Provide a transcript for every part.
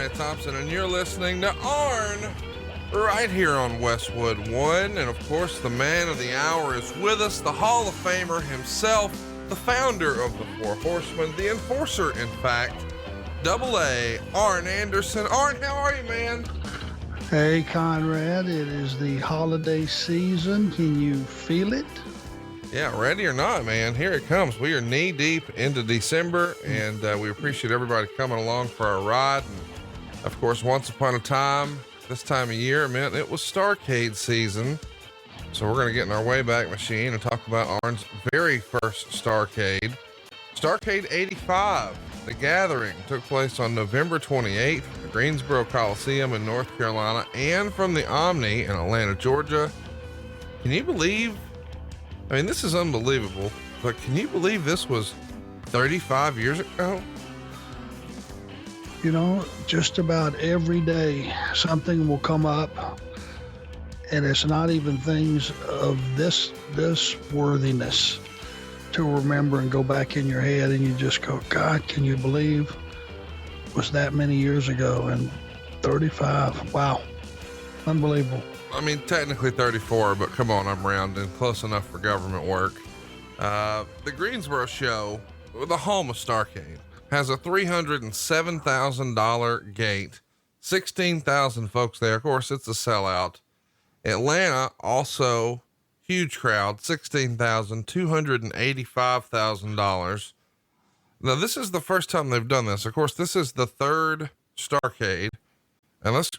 Conrad Thompson, and you're listening to Arn right here on Westwood One. And of course, the man of the hour is with us, the Hall of Famer himself, the founder of the Four Horsemen, the enforcer, in fact, Double A, Arn Anderson. Arn, how are you, man? Hey, Conrad, it is the holiday season. Can you feel it? Yeah, ready or not, man, here it comes. We are knee deep into December, and we appreciate everybody coming along for our ride. And of course, once upon a time, this time of year meant it was Starrcade season. So we're going to get in our Wayback Machine and talk about Arn's very first Starrcade. Starrcade 85, The Gathering, took place on November 28th at the Greensboro Coliseum in North Carolina, and from the Omni in Atlanta, Georgia. Can you believe? I mean, this is unbelievable, but can you believe this was 35 years ago? You know, just about every day something will come up, and it's not even things of this worthiness to remember and go back in your head, and you just go, God, can you believe it was that many years ago? And 35, wow, unbelievable. I mean, technically 34, but come on, I'm rounding, close enough for government work. The Greensboro show, the home of Starrcade, has a $307,000 gate, 16,000 folks there. Of course, it's a sellout. Atlanta, also huge crowd, $16,285,000. Now, this is the first time they've done this. Of course, this is the third Starrcade, and let's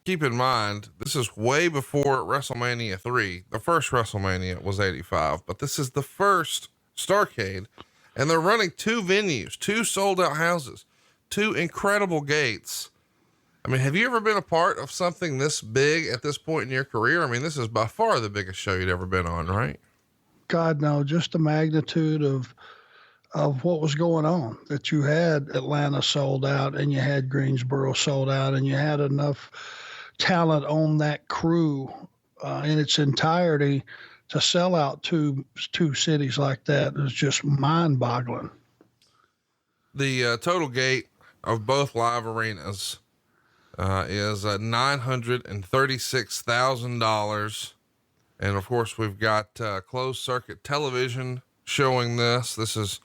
keep in mind, this is way before WrestleMania 3. The first WrestleMania was 85, but this is the first Starrcade, and they're running two venues, two sold out houses, two incredible gates. I mean, have you ever been a part of something this big at this point in your career? I mean, this is by far the biggest show you'd ever been on, right? God, no, just the magnitude of what was going on, that you had Atlanta sold out and you had Greensboro sold out, and you had enough talent on that crew in its entirety to sell out two cities like that. Is just mind-boggling. The total gate of both live arenas is $936,000, and of course we've got closed circuit television showing this. This is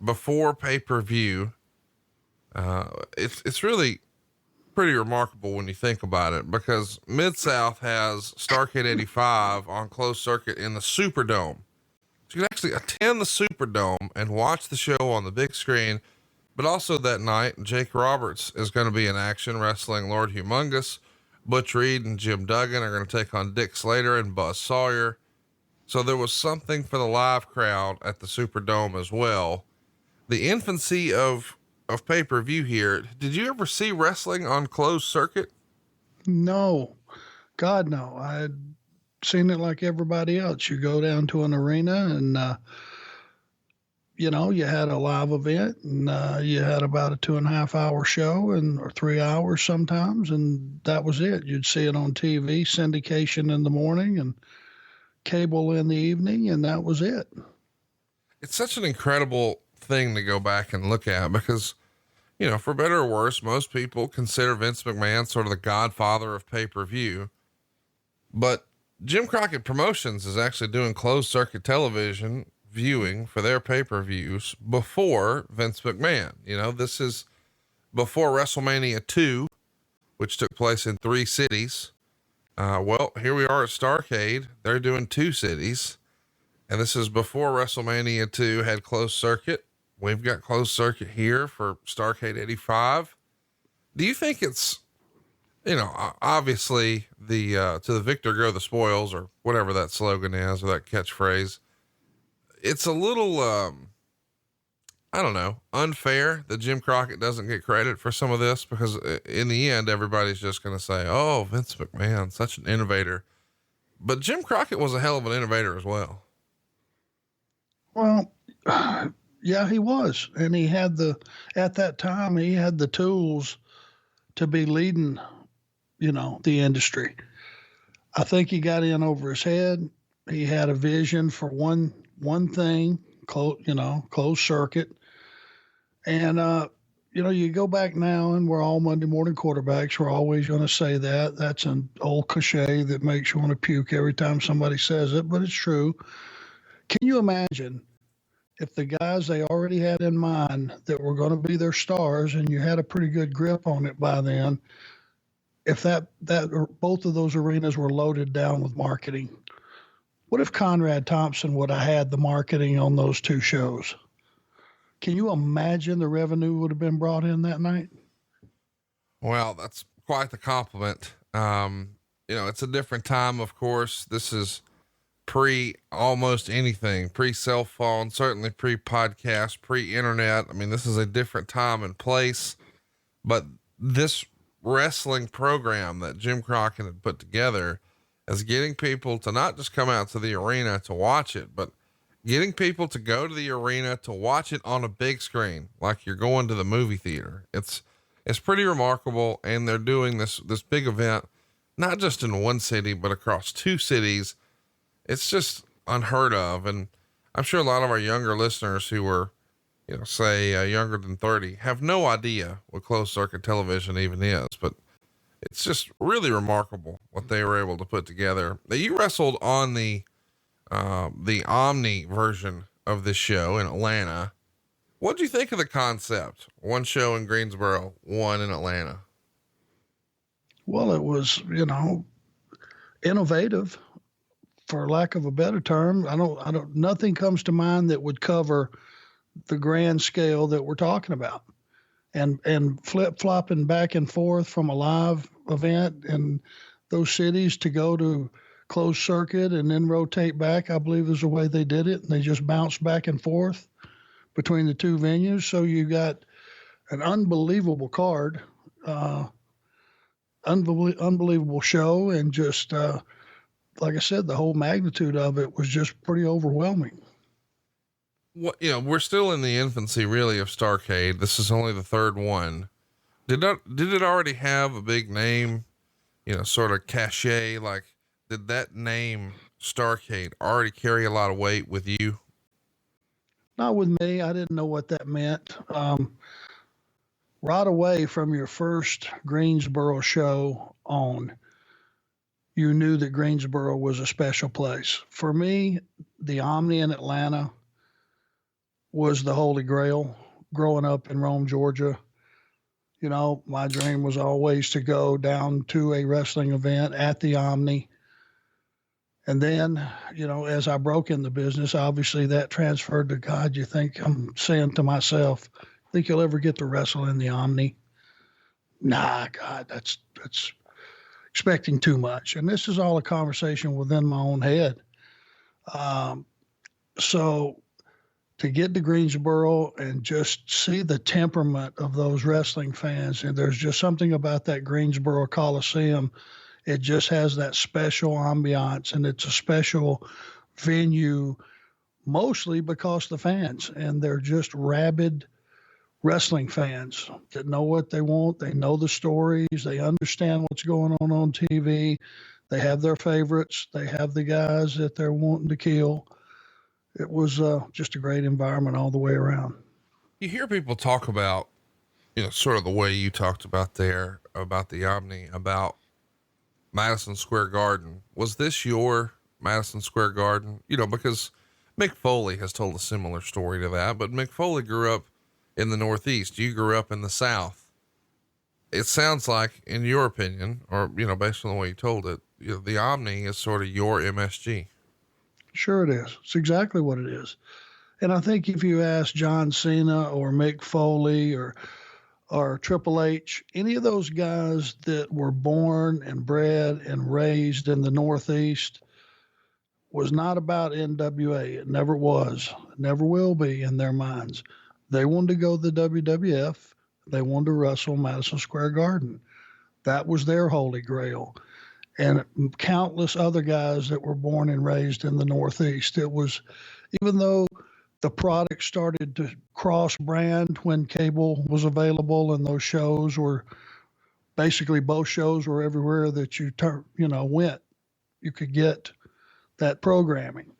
before pay-per-view. It's really pretty remarkable when you think about it, because Mid-South has Starrcade 85 on closed circuit in the Superdome. So you can actually attend the Superdome and watch the show on the big screen. But also that night, Jake Roberts is going to be in action wrestling Lord Humongous. Butch Reed and Jim Duggan are going to take on Dick Slater and Buzz Sawyer. So there was something for the live crowd at the Superdome as well. The infancy of pay-per-view here. Did you ever see wrestling on closed circuit? No, God, no. I'd seen it like everybody else. You go down to an arena and, you know, you had a live event, and you had about a 2.5 hour show, or 3 hours sometimes. And that was it. You'd see it on TV, syndication in the morning and cable in the evening. And that was it. It's such an incredible thing to go back and look at, because, you know, for better or worse, most people consider Vince McMahon sort of the godfather of pay-per-view, but Jim Crockett Promotions is actually doing closed circuit television viewing for their pay-per-views before Vince McMahon. You know, this is before WrestleMania 2, which took place in 3 cities. Well, here we are at Starrcade. They're doing 2 cities, and this is before WrestleMania 2 had closed circuit. We've got closed circuit here for Starrcade 85. Do you think it's, you know, obviously the, to the victor go the spoils, or whatever that slogan is, or that catchphrase. It's a little, I don't know, unfair that Jim Crockett doesn't get credit for some of this, because in the end, everybody's just going to say, oh, Vince McMahon, such an innovator. But Jim Crockett was a hell of an innovator as well. Well, yeah, he was. And he had at that time, he had the tools to be leading, you know, the industry. I think he got in over his head. He had a vision for one thing, closed circuit. And, you go back now and we're all Monday morning quarterbacks. We're always going to say that. That's an old cliche that makes you want to puke every time somebody says it, but it's true. Can you imagine if the guys they already had in mind that were going to be their stars and you had a pretty good grip on it by then, if both of those arenas were loaded down with marketing? What if Conrad Thompson would have had the marketing on those two shows? Can you imagine the revenue would have been brought in that night? Well, that's quite the compliment. It's a different time, of course. This is pre almost anything, pre cell phone, certainly pre podcast, pre internet. I mean, this is a different time and place, but this wrestling program that Jim Crockett had put together is getting people to not just come out to the arena to watch it, but getting people to go to the arena to watch it on a big screen, like you're going to the movie theater. It's pretty remarkable. And they're doing this big event, not just in one city, but across two cities. It's just unheard of. And I'm sure a lot of our younger listeners who were, say younger than 30 have no idea what closed circuit television even is, but it's just really remarkable what they were able to put together. Now, you wrestled on the Omni version of this show in Atlanta. What do you think of the concept? One show in Greensboro, one in Atlanta. Well, it was, innovative, for lack of a better term. Nothing comes to mind that would cover the grand scale that we're talking about. And flip-flopping back and forth from a live event in those cities to go to closed circuit and then rotate back, I believe is the way they did it. And they just bounced back and forth between the two venues. So you got an unbelievable card, unbelievable show. And just, like I said, the whole magnitude of it was just pretty overwhelming. We're still in the infancy really of Starrcade. This is only the third one. Did it already have a big name, sort of cachet? Like, did that name Starrcade already carry a lot of weight with you? Not with me. I didn't know what that meant. Right away from your first Greensboro show on, you knew that Greensboro was a special place. For me, the Omni in Atlanta was the Holy Grail. Growing up in Rome, Georgia, my dream was always to go down to a wrestling event at the Omni. And then, as I broke in the business, obviously that transferred to God. You think, I'm saying to myself, think you'll ever get to wrestle in the Omni? Nah, God, that's expecting too much. And this is all a conversation within my own head. So to get to Greensboro and just see the temperament of those wrestling fans, and there's just something about that Greensboro Coliseum. It just has that special ambiance, and it's a special venue, mostly because the fans, and they're just rabid wrestling fans that know what they want. They know the stories. They understand what's going on TV. They have their favorites. They have the guys that they're wanting to kill. It was just a great environment all the way around. You hear people talk about, sort of the way you talked about there, about the Omni, about Madison Square Garden. Was this your Madison Square Garden? Because Mick Foley has told a similar story to that, but Mick Foley grew up in the Northeast. You grew up in the South. It sounds like, in your opinion, or, based on the way you told it, the Omni is sort of your MSG. Sure it is. It's exactly what it is. And I think if you ask John Cena or Mick Foley or Triple H, any of those guys that were born and bred and raised in the Northeast, was not about NWA. It never was. It never will be in their minds. They wanted to go to the WWF. They wanted to wrestle Madison Square Garden. That was their holy grail. And countless other guys that were born and raised in the Northeast. It was, even though the product started to cross brand when cable was available, and those shows were basically, both shows were everywhere that you went, you could get that programming.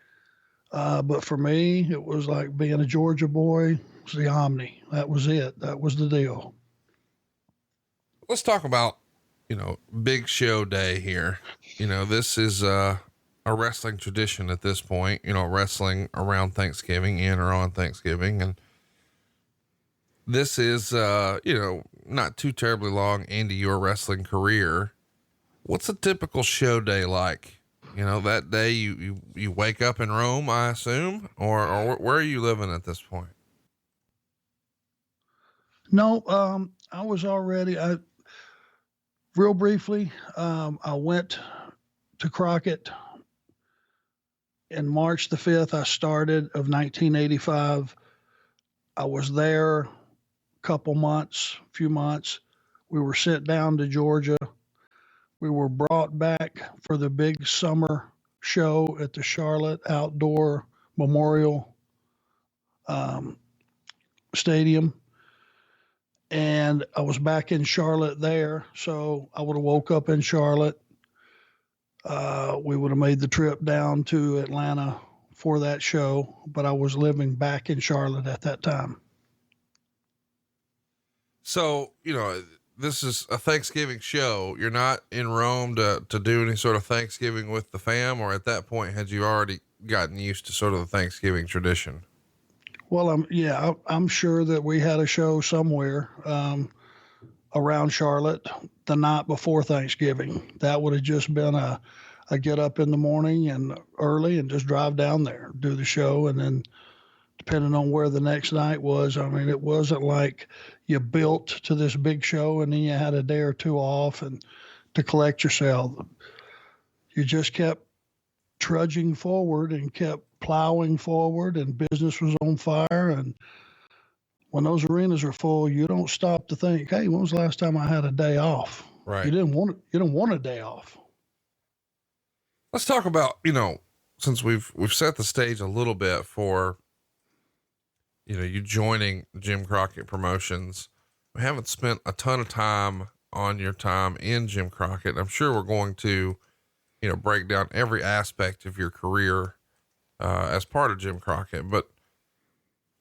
But for me, it was like being a Georgia boy, was the Omni. That was it. That was the deal. Let's talk about, big show day here. This is, a wrestling tradition at this point, wrestling around Thanksgiving in or on Thanksgiving. And this is, not too terribly long into your wrestling career. What's a typical show day like? That day you wake up in Rome, I assume, or where are you living at this point? No, I was already, real briefly, I went to Crockett in March the 5th. I started of 1985. I was there a few months. We were sent down to Georgia. We were brought back for the big summer show at the Charlotte Outdoor Memorial Stadium. And I was back in Charlotte there. So I would have woke up in Charlotte. We would have made the trip down to Atlanta for that show, but I was living back in Charlotte at that time. So, this is a Thanksgiving show. You're not in Rome to do any sort of Thanksgiving with the fam, or at that point, had you already gotten used to sort of the Thanksgiving tradition? Well, I'm sure that we had a show somewhere, around Charlotte the night before Thanksgiving. That would have just been a get up in the morning and early and just drive down there, do the show. And then depending on where the next night was, it wasn't like you built to this big show and then you had a day or two off and to collect yourself. You just kept trudging forward and kept plowing forward, and business was on fire. And when those arenas are full, you don't stop to think, hey, when was the last time I had a day off? Right. You didn't want a day off. Let's talk about, since we've set the stage a little bit for, you joining Jim Crockett Promotions. We haven't spent a ton of time on your time in Jim Crockett. I'm sure we're going to, break down every aspect of your career, as part of Jim Crockett, but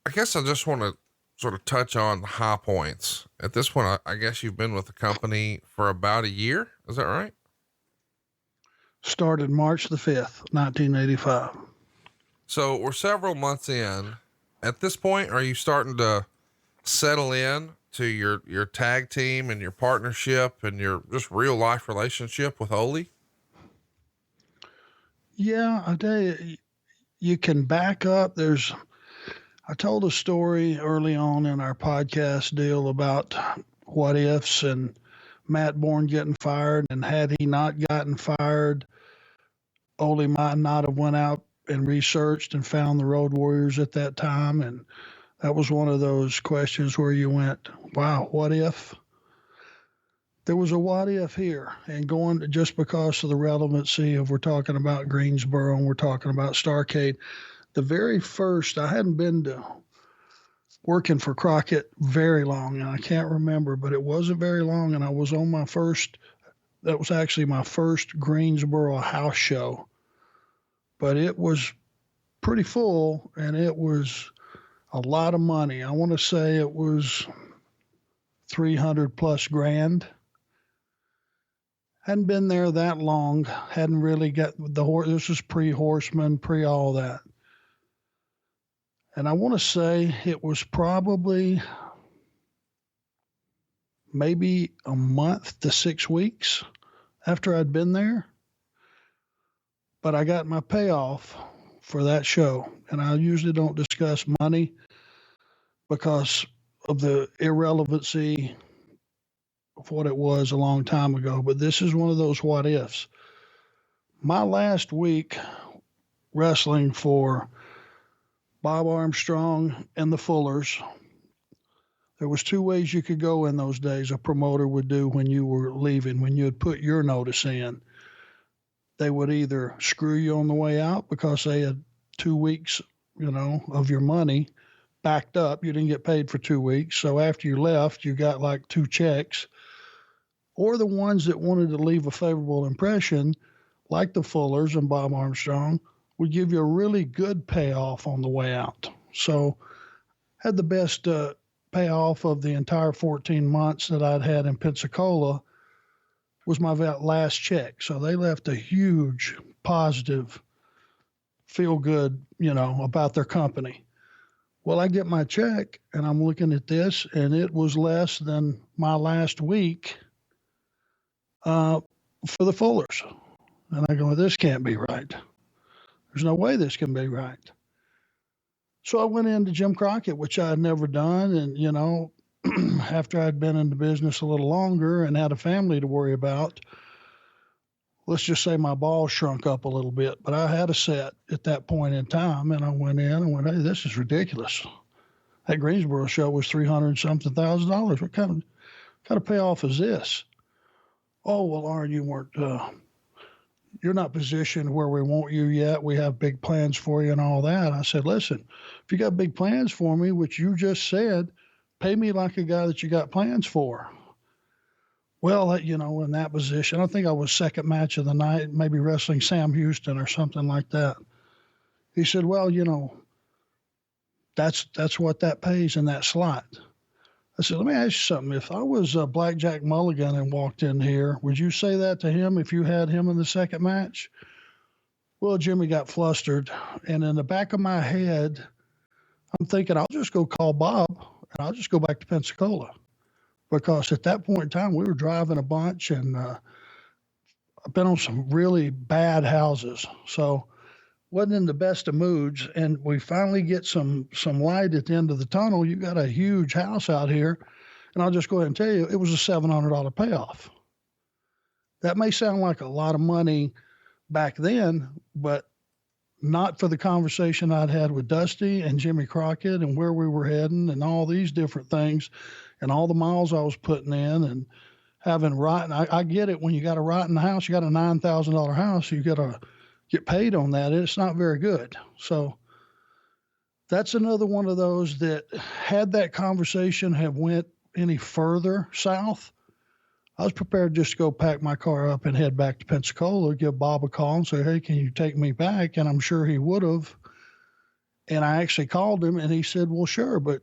I guess I just want to sort of touch on the high points. At this point, I guess you've been with the company for about a year. Is that right? Started March the 5th, 1985. So we're several months in. At this point, are you starting to settle in to your tag team and your partnership and your just real life relationship with Ole? Yeah, I tell you, you can back up. I told a story early on in our podcast deal about what ifs and Matt Bourne getting fired. And had he not gotten fired, Ole might not have went out and researched and found the Road Warriors at that time. And that was one of those questions where you went, wow, what if? There was a what if here, and going to, just because of the relevancy of, we're talking about Greensboro and we're talking about Starrcade. The very first, I hadn't been to working for Crockett very long, and I can't remember, but it wasn't very long. And I was on that was actually my first Greensboro house show, but it was pretty full and it was a lot of money. I want to say it was 300 plus grand. Hadn't been there that long. Hadn't really got this was pre-Horsemen, pre all that. And I want to say it was probably maybe a month to 6 weeks after I'd been there. But I got my payoff for that show. And I usually don't discuss money because of the irrelevancy of what it was a long time ago. But this is one of those what ifs. My last week wrestling for Bob Armstrong and the Fullers, there was two ways you could go in those days. A promoter would do when you were leaving, when you had put your notice in. They would either screw you on the way out because they had 2 weeks, of your money backed up. You didn't get paid for 2 weeks. So after you left, you got like 2 checks. Or the ones that wanted to leave a favorable impression, like the Fullers and Bob Armstrong, would give you a really good payoff on the way out. So had the best payoff of the entire 14 months that I'd had in Pensacola was my last check. So they left a huge positive feel good, about their company. Well, I get my check and I'm looking at this and it was less than my last week for the Fullers. And I go, this can't be right. There's no way this can be right. So I went into Jim Crockett, which I had never done. And, after I'd been in the business a little longer and had a family to worry about, let's just say my balls shrunk up a little bit, but I had a set at that point in time. And I went in and went, hey, this is ridiculous. That Greensboro show was $300-something thousand. What kind of payoff is this? Oh, well, Arn, you're not positioned where we want you yet. We have big plans for you and all that. I said, listen, if you got big plans for me, which you just said, pay me like a guy that you got plans for. Well, in that position, I think I was second match of the night, maybe wrestling Sam Houston or something like that. He said, well, that's what that pays in that slot. I said, let me ask you something. If I was Blackjack Mulligan and walked in here, would you say that to him if you had him in the second match? Well, Jimmy got flustered. And in the back of my head, I'm thinking, I'll just go call Bob and I'll just go back to Pensacola. Because at that point in time, we were driving a bunch and I've been on some really bad houses. So wasn't in the best of moods. And we finally get some light at the end of the tunnel. You got a huge house out here. And I'll just go ahead and tell you, it was a $700 payoff. That may sound like a lot of money back then, but not for the conversation I'd had with Dusty and Jimmy Crockett and where we were heading and all these different things and all the miles I was putting in and having rotten. I get it. When you got a rotten house, you got a $9,000 house, you got to get paid on that. It's not very good. So that's another one of those that had that conversation have went any further south, I was prepared just to go pack my car up and head back to Pensacola, give Bob a call and say, hey, can you take me back? And I'm sure he would have. And I actually called him and he said, well, sure, but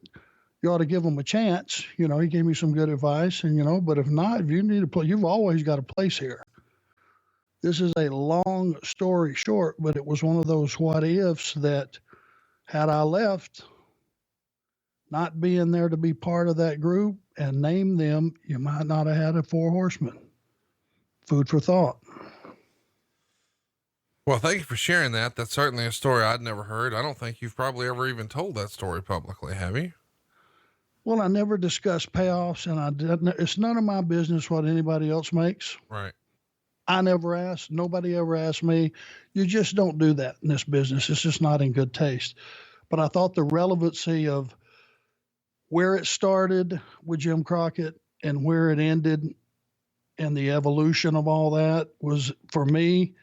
you ought to give him a chance. He gave me some good advice and, but if not, if you need a place, you've always got a place here. This is a long story short, but it was one of those what ifs that had I left, not being there to be part of that group and name them, you might not have had a Four Horsemen. Food for thought. Well, thank you for sharing that. That's certainly a story I'd never heard. I don't think you've probably ever even told that story publicly, have you? Well, I never discussed payoffs, and it's none of my business what anybody else makes. Right. I never asked. Nobody ever asked me. You just don't do that in this business. It's just not in good taste. But I thought the relevancy of where it started with Jim Crockett and where it ended and the evolution of all that was, for me,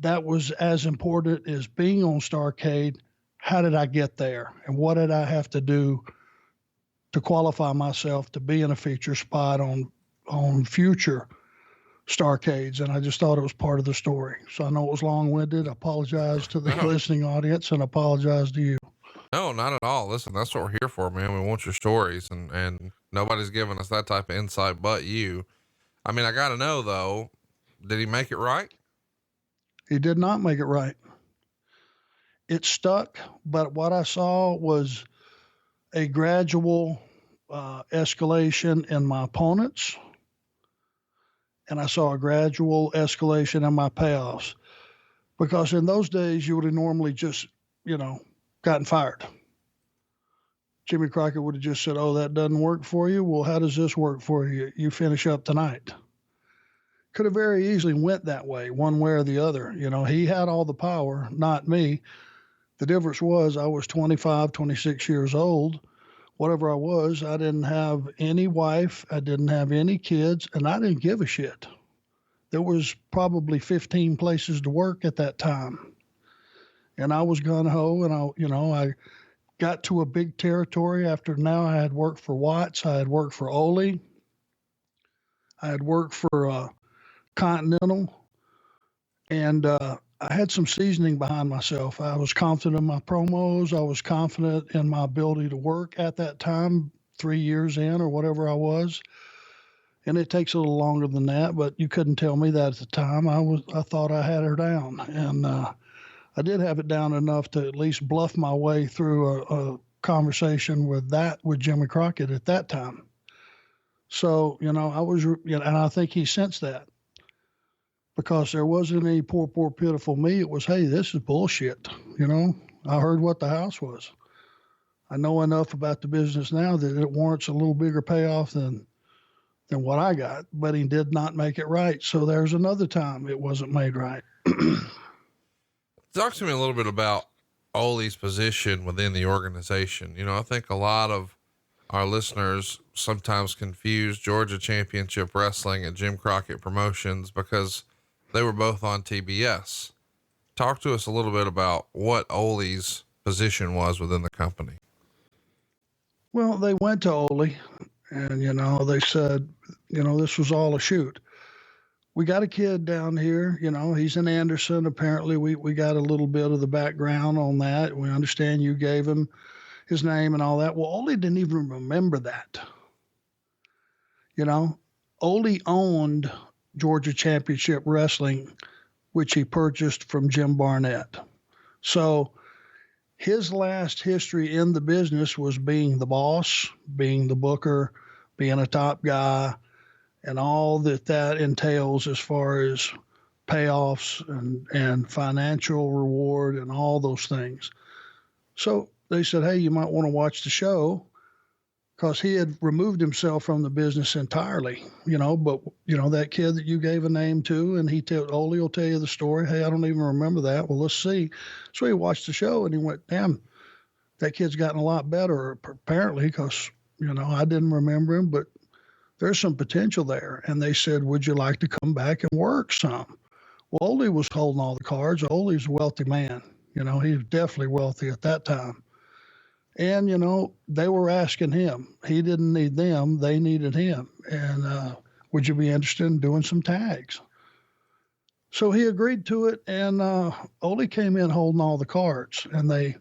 that was as important as being on Starrcade. How did I get there? And what did I have to do to qualify myself to be in a feature spot on future Starrcades? And I just thought it was part of the story. So I know it was long-winded. I apologize to the listening audience and apologize to you. No, not at all. Listen, that's what we're here for, man. We want your stories and nobody's giving us that type of insight but you. I mean, I got to know though, did he make it right? He did not make it right. It stuck, but what I saw was a gradual escalation in my opponents, and I saw a gradual escalation in my payoffs. Because in those days, you would have normally just, gotten fired. Jimmy Crockett would have just said, oh, that doesn't work for you. Well, how does this work for you? You finish up tonight. Could have very easily went that way, one way or the other. He had all the power, not me. The difference was I was 25, 26 years old. Whatever I was, I didn't have any wife. I didn't have any kids, and I didn't give a shit. There was probably 15 places to work at that time. And I was gung-ho, and I got to a big territory after now I had worked for Watts. I had worked for Ole. I had worked for Continental. And I had some seasoning behind myself. I was confident in my promos. I was confident in my ability to work at that time, 3 years in or whatever I was. And it takes a little longer than that, but you couldn't tell me that at the time. I thought I had her down, and I did have it down enough to at least bluff my way through a conversation with Jimmy Crockett at that time. So, I was, and I think he sensed that, because there wasn't any poor, pitiful me. It was, hey, this is bullshit. I heard what the house was. I know enough about the business now that it warrants a little bigger payoff than what I got, but he did not make it right. So there's another time it wasn't made right. Talk to me a little bit about Ole's position within the organization. I think a lot of our listeners sometimes confuse Georgia Championship Wrestling and Jim Crockett Promotions because they were both on TBS. Talk to us a little bit about what Ole's position was within the company. Well, they went to Ole and, they said, this was all a shoot. We got a kid down here, he's in Anderson. Apparently we got a little bit of the background on that. We understand you gave him his name and all that. Well, Ole didn't even remember that. Ole owned Georgia Championship Wrestling, which he purchased from Jim Barnett. So his last history in the business was being the boss, being the booker, being a top guy, and all that entails as far as payoffs and financial reward and all those things. So they said, hey, you might want to watch the show, because he had removed himself from the business entirely, but that kid that you gave a name to, and Ole will tell you the story. Hey, I don't even remember that. Well, let's see. So he watched the show and he went, damn, that kid's gotten a lot better, apparently, because, I didn't remember him, but there's some potential there. And they said, would you like to come back and work some? Well, Ole was holding all the cards. Ole's a wealthy man. He was definitely wealthy at that time. And, they were asking him. He didn't need them. They needed him. And would you be interested in doing some tags? So he agreed to it. And Ole came in holding all the cards. And they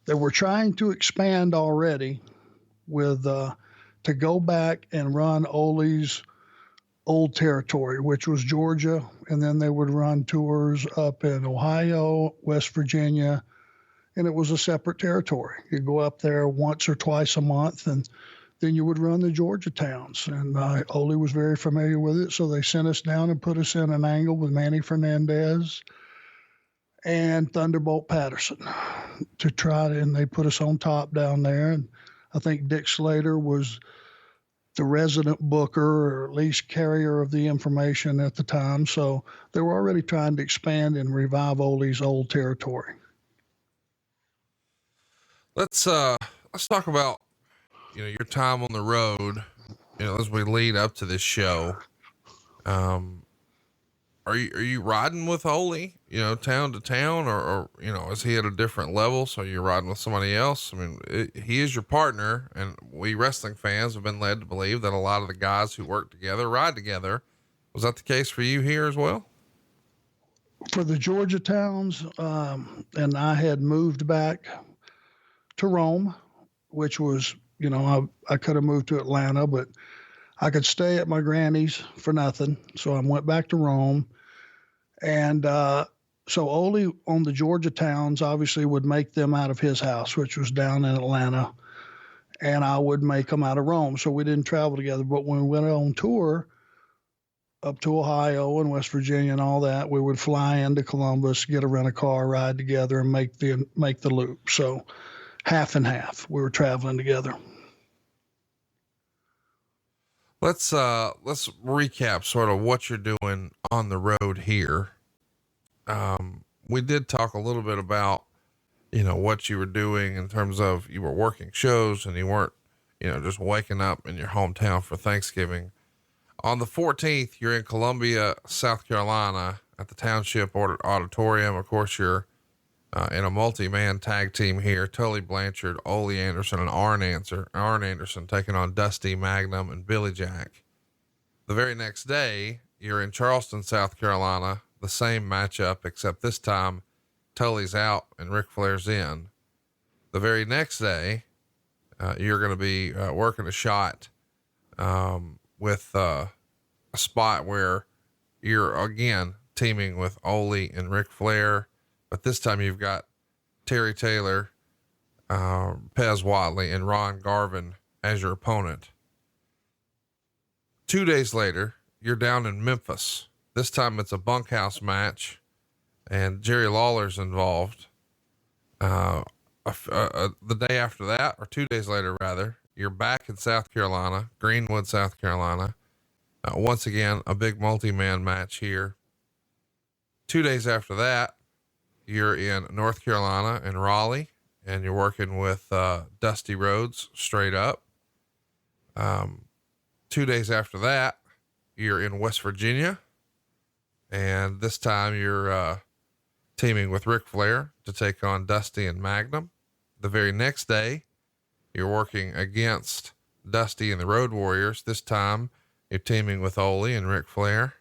were trying to expand already with to go back and run Ole's old territory, which was Georgia. And then they would run tours up in Ohio, West Virginia, and it was a separate territory. You'd go up there once or twice a month, and then you would run the Georgia towns. And Ole was very familiar with it, so they sent us down and put us in an angle with Manny Fernandez and Thunderbolt Patterson to try to, and they put us on top down there. And I think Dick Slater was the resident booker, or at least carrier of the information at the time. So they were already trying to expand and revive Ole's old territory. Let's talk about, your time on the road, as we lead up to this show. Are you riding with Ole, town to town, or is he at a different level? So you're riding with somebody else? I mean, he is your partner, and we wrestling fans have been led to believe that a lot of the guys who work together ride together. Was that the case for you here as well? For the Georgia towns, and I had moved back to Rome, which was, I could have moved to Atlanta, but I could stay at my granny's for nothing. So I went back to Rome. And so Ole on the Georgia towns obviously would make them out of his house, which was down in Atlanta. And I would make them out of Rome. So we didn't travel together. But when we went on tour up to Ohio and West Virginia and all that, we would fly into Columbus, get a rent-a-car, ride together, and make the loop. So half and half, we were traveling together. Let's recap sort of what you're doing on the road here. We did talk a little bit about, what you were doing in terms of you were working shows and you weren't, just waking up in your hometown for Thanksgiving. On the 14th, you're in Columbia, South Carolina at the Township Auditorium. Of course, you're in a multi-man tag team here. Tully Blanchard, Ole Anderson, and Arn Anderson taking on Dusty, Magnum, and Billy Jack. The very next day, you're in Charleston, South Carolina, the same matchup, except this time Tully's out and Ric Flair's in. The very next day, you're going to be working a shot with a spot where you're again teaming with Ole and Ric Flair, but this time you've got Terry Taylor, Pez Whatley, and Ron Garvin as your opponent. 2 days later, you're down in Memphis. This time it's a bunkhouse match, and Jerry Lawler's involved. The day after that, or 2 days later rather, you're back in South Carolina, Greenwood, South Carolina. Once again, a big multi-man match here. 2 days after that, you're in North Carolina in Raleigh, and you're working with Dusty Rhodes straight up. 2 days after that, you're in West Virginia, and this time you're teaming with Ric Flair to take on Dusty and Magnum. The very next day, you're working against Dusty and the Road Warriors. This time you're teaming with Ole and Ric Flair.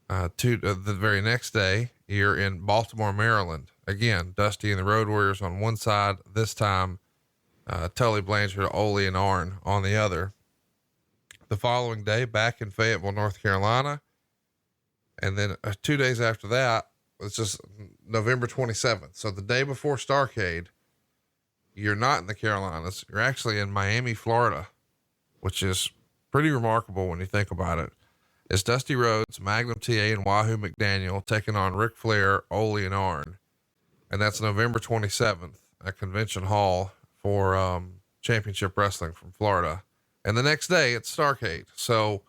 The very next day, you're in Baltimore, Maryland. Again, Dusty and the Road Warriors on one side. This time, Tully Blanchard, Ole, and Arn on the other. The following day, back in Fayetteville, North Carolina. And then 2 days after that, it's just November 27th. So the day before Starrcade, you're not in the Carolinas. You're actually in Miami, Florida, which is pretty remarkable when you think about it. It's Dusty Rhodes, Magnum TA, and Wahoo McDaniel taking on Ric Flair, Ole, and Arn. And that's November 27th at Convention Hall for Championship Wrestling from Florida. And the next day it's Starrcade. So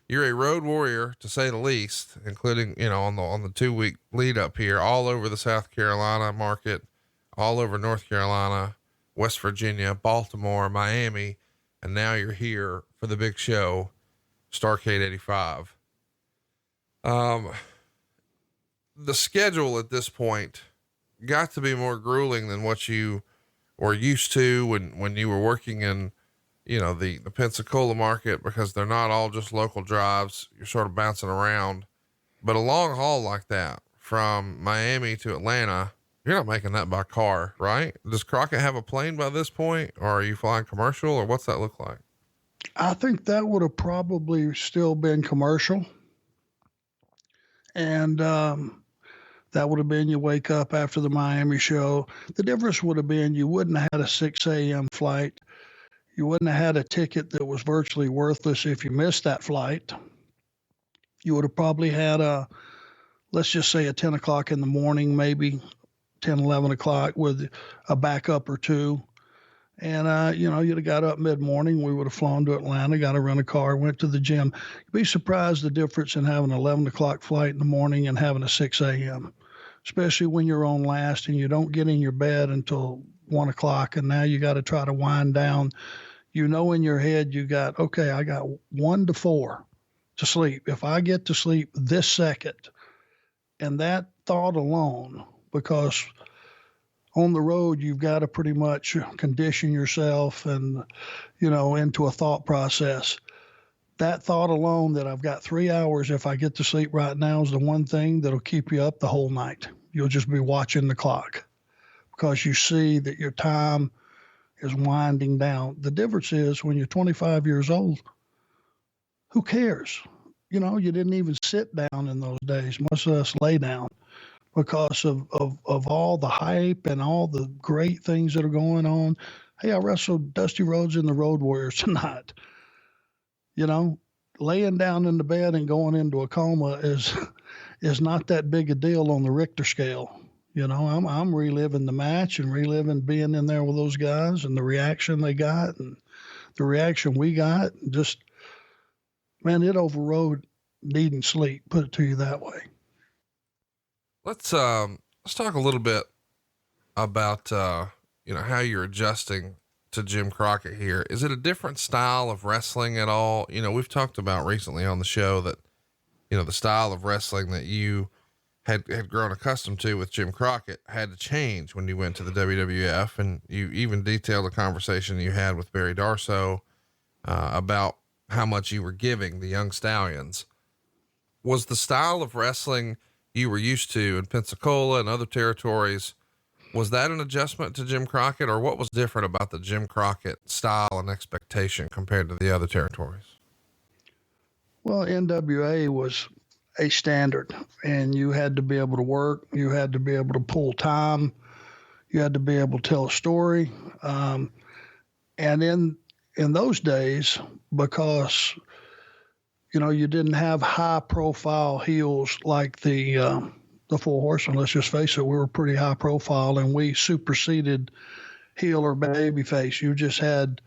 you're a road warrior, to say the least, including, on the 2 week lead up here, all over the South Carolina market, all over North Carolina, West Virginia, Baltimore, Miami. And now you're here for the big show, Starrcade 85. The schedule at this point got to be more grueling than what you were used to when you were working in, the Pensacola market, because they're not all just local drives. You're sort of bouncing around, but a long haul like that from Miami to Atlanta, you're not making that by car, right? Does Crockett have a plane by this point, or are you flying commercial, or what's that look like? I think that would have probably still been commercial. And that would have been you wake up after the Miami show. The difference would have been you wouldn't have had a 6 a.m. flight. You wouldn't have had a ticket that was virtually worthless if you missed that flight. You would have probably had let's just say a 10 o'clock in the morning, maybe 10, 11 o'clock with a backup or two. And, you'd have got up mid-morning. We would have flown to Atlanta, got to rent a car, went to the gym. You'd be surprised the difference in having an 11 o'clock flight in the morning and having a 6 a.m., especially when you're on last and you don't get in your bed until 1 o'clock. And now you got to try to wind down. In your head, I got 1 to 4 to sleep. If I get to sleep this second, and that thought alone, because on the road, you've got to pretty much condition yourself and, into a thought process. That thought alone that I've got 3 hours, if I get to sleep right now, is the one thing that'll keep you up the whole night. You'll just be watching the clock because you see that your time is winding down. The difference is when you're 25 years old, who cares? You didn't even sit down in those days. Most of us lay down, because of all the hype and all the great things that are going on. Hey, I wrestled Dusty Rhodes and the Road Warriors tonight. Laying down in the bed and going into a coma is not that big a deal on the Richter scale. I'm reliving the match and reliving being in there with those guys and the reaction they got and the reaction we got. Just, man, it overrode needing sleep, put it to you that way. Let's talk a little bit about, how you're adjusting to Jim Crockett here. Is it a different style of wrestling at all? We've talked about recently on the show that, the style of wrestling that you had grown accustomed to with Jim Crockett had to change when you went to the WWF. And you even detailed a conversation you had with Barry Darsow, about how much you were giving the young stallions. Was the style of wrestling you were used to in Pensacola and other territories, was that an adjustment to Jim Crockett, or what was different about the Jim Crockett style and expectation compared to the other territories? Well, NWA was a standard, and you had to be able to work. You had to be able to pull time. You had to be able to tell a story. And in those days, because you didn't have high profile heels like the Four Horsemen. Let's just face it, we were pretty high profile, and we superseded heel or babyface. You just had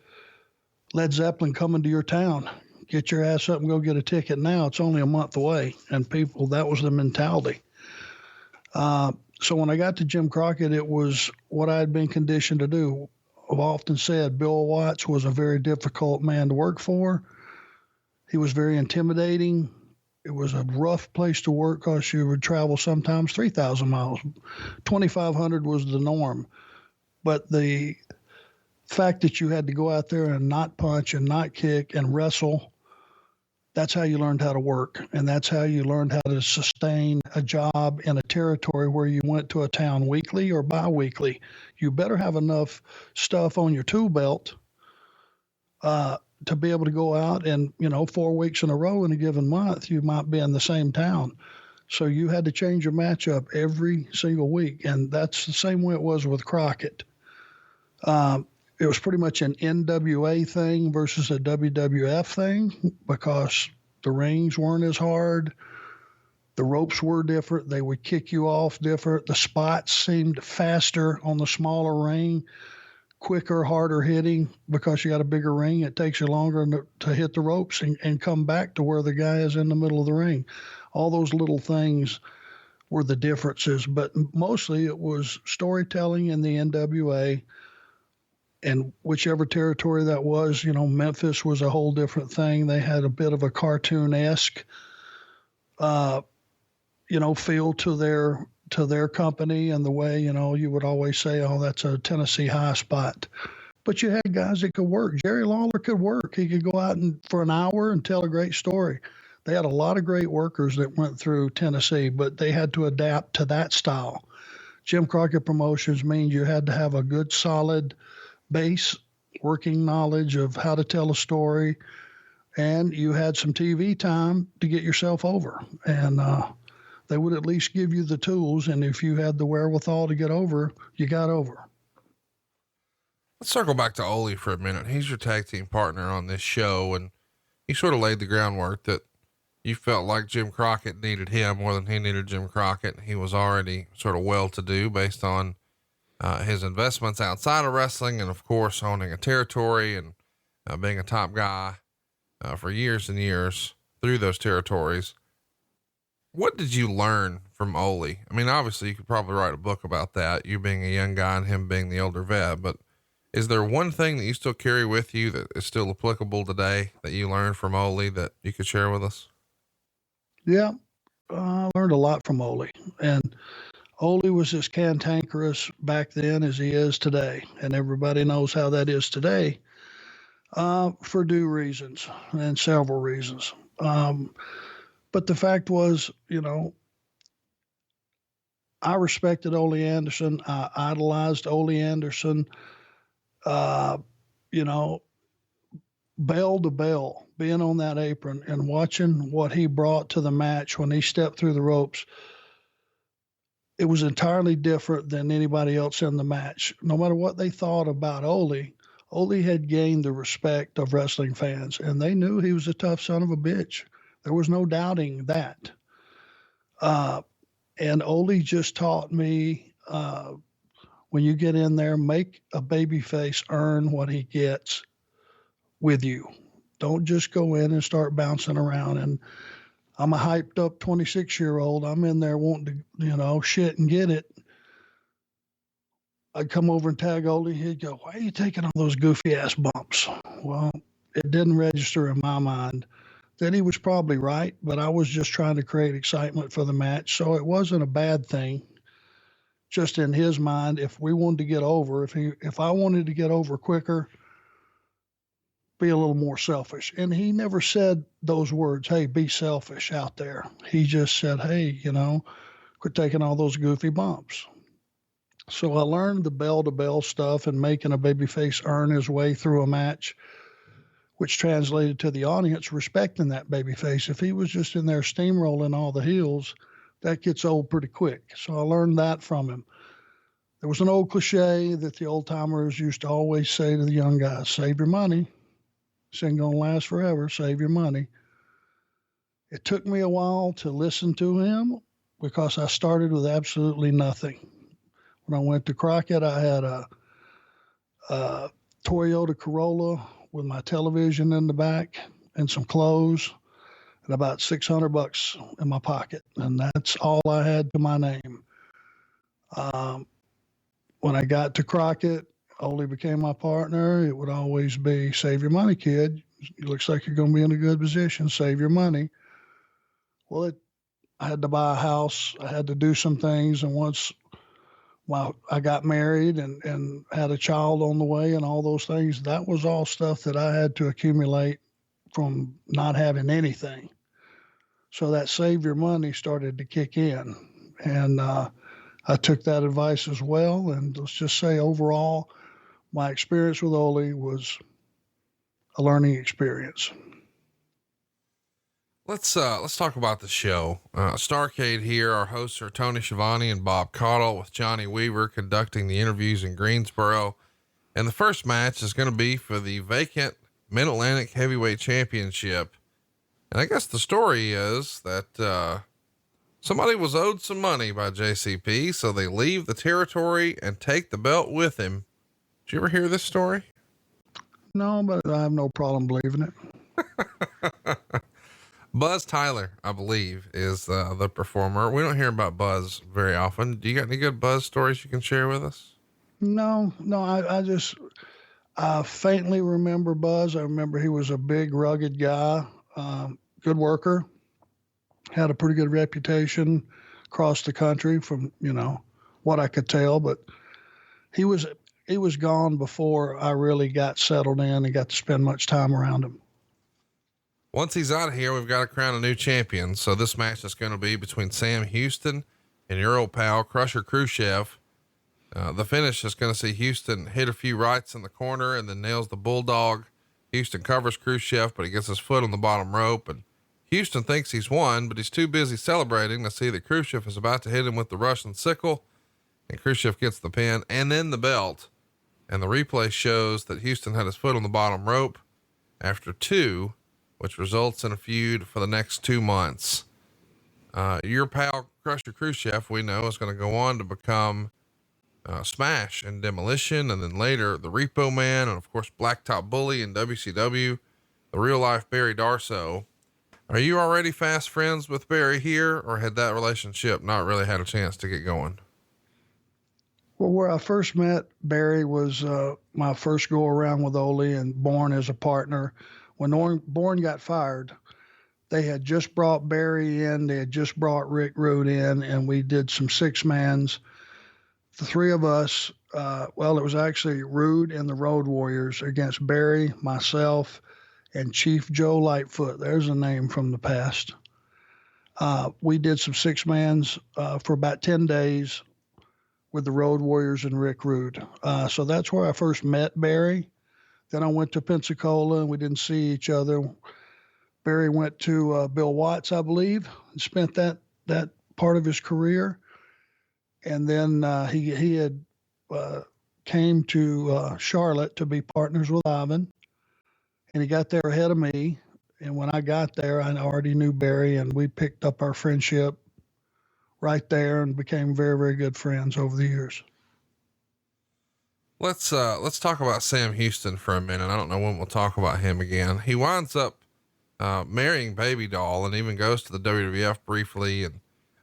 Led Zeppelin coming to your town. Get your ass up and go get a ticket now. It's only a month away. And people, that was the mentality. So when I got to Jim Crockett, it was what I had been conditioned to do. I've often said Bill Watts was a very difficult man to work for. He was very intimidating. It was a rough place to work because you would travel sometimes 3,000 miles. 2,500 was the norm. But the fact that you had to go out there and not punch and not kick and wrestle, that's how you learned how to work. And that's how you learned how to sustain a job in a territory where you went to a town weekly or bi-weekly. You better have enough stuff on your tool belt to be able to go out and, 4 weeks in a row in a given month, you might be in the same town. So you had to change your matchup every single week. And that's the same way it was with Crockett. It was pretty much an NWA thing versus a WWF thing because the rings weren't as hard. The ropes were different. They would kick you off different. The spots seemed faster on the smaller ring, quicker, harder hitting because you got a bigger ring. It takes you longer to hit the ropes and come back to where the guy is in the middle of the ring. All those little things were the differences, but mostly it was storytelling in the NWA. And whichever territory that was, Memphis was a whole different thing. They had a bit of a cartoon-esque, feel to their company and the way, you would always say, oh, that's a Tennessee high spot. But you had guys that could work. Jerry Lawler could work. He could go out for an hour and tell a great story. They had a lot of great workers that went through Tennessee, but they had to adapt to that style. Jim Crockett Promotions means you had to have a good, solid base working knowledge of how to tell a story, and you had some TV time to get yourself over. And they would at least give you the tools, and if you had the wherewithal to get over, you got over. Let's circle back to Ole for a minute. He's your tag team partner on this show, and he sort of laid the groundwork that you felt like Jim Crockett needed him more than he needed Jim Crockett. He was already sort of well-to-do based on his investments outside of wrestling, and of course owning a territory and being a top guy for years and years through those territories. What did you learn from Ole? I mean, obviously you could probably write a book about that, you being a young guy and him being the older vet, but is there one thing that you still carry with you that is still applicable today that you learned from Ole that you could share with us? Yeah, I learned a lot from Ole, and Ole was as cantankerous back then as he is today, and everybody knows how that is today, for due reasons and several reasons. But the fact was, I respected Ole Anderson. I idolized Ole Anderson, bell to bell, being on that apron and watching what he brought to the match when he stepped through the ropes. It was entirely different than anybody else in the match. No matter what they thought about Ole, Ole had gained the respect of wrestling fans, and they knew he was a tough son of a bitch. There was no doubting that. And Ole just taught me, when you get in there, make a babyface earn what he gets with you. Don't just go in and start bouncing around. And I'm a hyped up 26-year-old. I'm in there wanting to, shit and get it. I'd come over and tag Ole. He'd go, why are you taking all those goofy ass bumps? Well, it didn't register in my mind. Then he was probably right, but I was just trying to create excitement for the match. So it wasn't a bad thing. Just in his mind, if we wanted to get over, if I wanted to get over quicker, be a little more selfish. And he never said those words, hey, be selfish out there. He just said, hey, quit taking all those goofy bumps. So I learned the bell-to-bell stuff and making a babyface earn his way through a match, which translated to the audience respecting that babyface. If he was just in there steamrolling all the heels, that gets old pretty quick. So I learned that from him. There was an old cliche that the old timers used to always say to the young guys, save your money. This ain't going to last forever. Save your money. It took me a while to listen to him because I started with absolutely nothing. When I went to Crockett, I had a Toyota Corolla with my television in the back and some clothes and about $600 in my pocket. And that's all I had to my name. When I got to Crockett, Ole became my partner. It would always be, save your money, kid. It looks like you're going to be in a good position. Save your money. Well, I had to buy a house. I had to do some things. And once I got married and had a child on the way and all those things, that was all stuff that I had to accumulate from not having anything. So that save your money started to kick in. And I took that advice as well. And let's just say overall, my experience with Ole was a learning experience. Let's talk about the show. Starrcade here. Our hosts are Tony Schiavone and Bob Caudle, with Johnny Weaver conducting the interviews in Greensboro. And the first match is going to be for the vacant Mid-Atlantic Heavyweight Championship. And I guess the story is that somebody was owed some money by JCP, so they leave the territory and take the belt with him. Did you ever hear this story? No, but I have no problem believing it. Buzz Tyler, I believe, is the performer. We don't hear about Buzz very often. Do you got any good Buzz stories you can share with us? No, I faintly remember Buzz. I remember he was a big, rugged guy, good worker, had a pretty good reputation across the country from, what I could tell, but he was gone before I really got settled in and got to spend much time around him. Once he's out of here, we've got to crown a new champion. So this match is going to be between Sam Houston and your old pal, Crusher Khrushchev. The finish is going to see Houston hit a few rights in the corner and then nails the bulldog. Houston covers Khrushchev, but he gets his foot on the bottom rope, and Houston thinks he's won, but he's too busy celebrating to see that Khrushchev is about to hit him with the Russian sickle, and Khrushchev gets the pin and then the belt. And the replay shows that Houston had his foot on the bottom rope after two, which results in a feud for the next 2 months. Your pal Crusher Khrushchev, we know, is going to go on to become Smash and Demolition, and then later the Repo Man, and of course Blacktop Bully in WCW, the real life Barry Darsow. Are you already fast friends with Barry here, or had that relationship not really had a chance to get going? Well, where I first met Barry was my first go around with Ole and Bourne as a partner. When Bourne got fired, they had just brought Barry in, they had just brought Rick Rude in, and we did some 6-mans. The three of us, it was actually Rude and the Road Warriors against Barry, myself, and Chief Joe Lightfoot. There's a name from the past. We did some 6-mans for about 10 days with the Road Warriors and Rick Rude. So that's where I first met Barry. Then I went to Pensacola and we didn't see each other. Barry went to Bill Watts, I believe, and spent that part of his career. And then he had came to Charlotte to be partners with Ivan, and he got there ahead of me. And when I got there, I already knew Barry, and we picked up our friendship right there and became very, very good friends over the years. Let's talk about Sam Houston for a minute. I don't know when we'll talk about him again. He winds up marrying Baby Doll and even goes to the WWF briefly and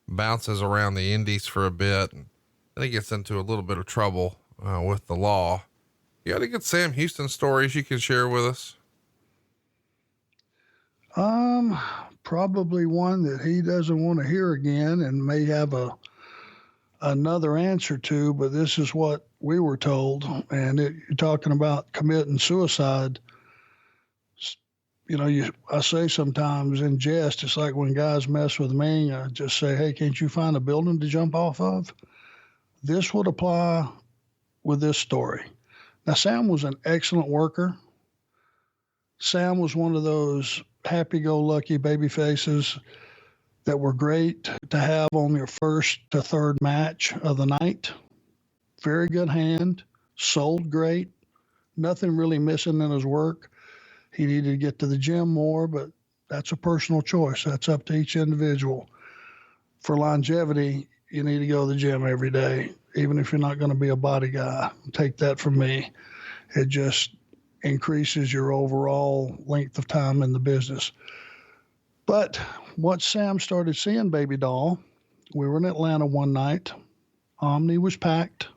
bounces around the indies for a bit. And then he gets into a little bit of trouble with the law. You got any good Sam Houston stories you can share with us? Probably one that he doesn't want to hear again and may have another answer to, but this is what we were told. And you're talking about committing suicide. I say sometimes in jest, it's like when guys mess with me, I just say, hey, can't you find a building to jump off of? This would apply with this story. Now, Sam was an excellent worker. Sam was one of those happy-go-lucky baby faces that were great to have on your first to third match of the night. Very good hand, sold great, nothing really missing in his work. He needed to get to the gym more, but that's a personal choice. That's up to each individual. For longevity, you need to go to the gym every day, even if you're not going to be a body guy. Take that from me. It just increases your overall length of time in the business. But once Sam started seeing Baby Doll, we were in Atlanta one night. Omni was packed.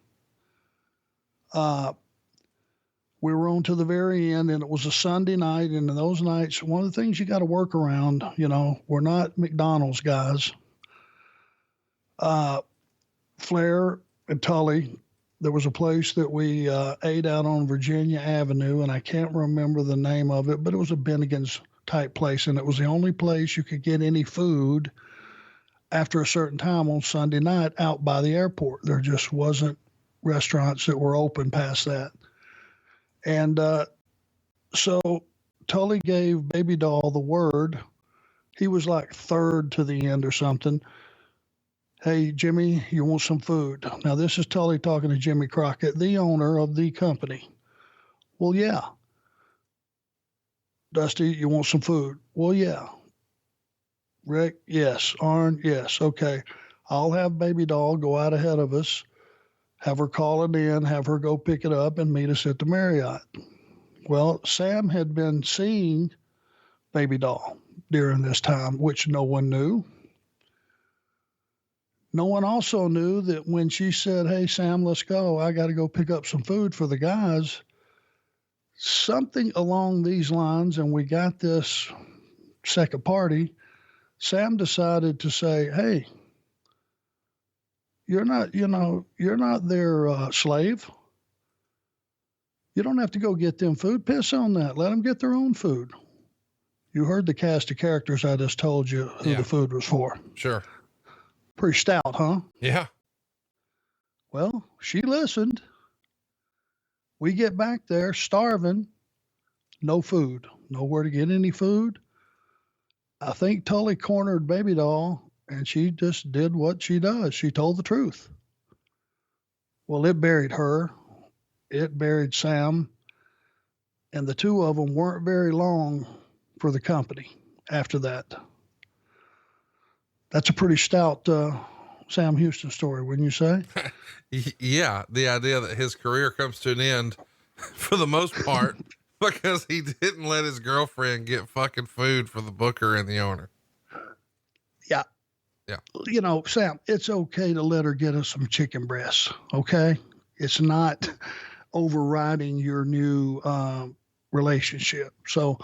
We were on to the very end, and it was a Sunday night. And in those nights, one of the things you got to work around, we're not McDonald's guys. Flair and Tully, there was a place that we ate out on Virginia Avenue, and I can't remember the name of it, but it was a Bennigan's type place, and it was the only place you could get any food after a certain time on Sunday night out by the airport. There just wasn't restaurants that were open past that. And so Tully gave Baby Doll the word. He was like third to the end or something. Hey, Jimmy, you want some food? Now, this is Tully talking to Jimmy Crockett, the owner of the company. Well, yeah. Dusty, you want some food? Well, yeah. Rick, yes. Arn, yes. Okay. I'll have Baby Doll go out ahead of us, have her call it in, have her go pick it up, and meet us at the Marriott. Well, Sam had been seeing Baby Doll during this time, which no one knew. No one also knew that when she said, hey, Sam, let's go, I got to go pick up some food for the guys, something along these lines, and we got this second party, Sam decided to say, hey, you're not their slave. You don't have to go get them food. Piss on that. Let them get their own food. You heard the cast of characters I just told you who the food was for. Sure. Pretty stout, huh? Yeah. Well, she listened. We get back there starving, no food, nowhere to get any food. I think Tully cornered Baby Doll, and she just did what she does. She told the truth. Well, it buried her. It buried Sam. And the two of them weren't very long for the company after that. That's a pretty stout Sam Houston story, wouldn't you say? Yeah. The idea that his career comes to an end for the most part because he didn't let his girlfriend get fucking food for the booker and the owner. Yeah. Yeah. Sam, it's okay to let her get us some chicken breasts. Okay. It's not overriding your new relationship. So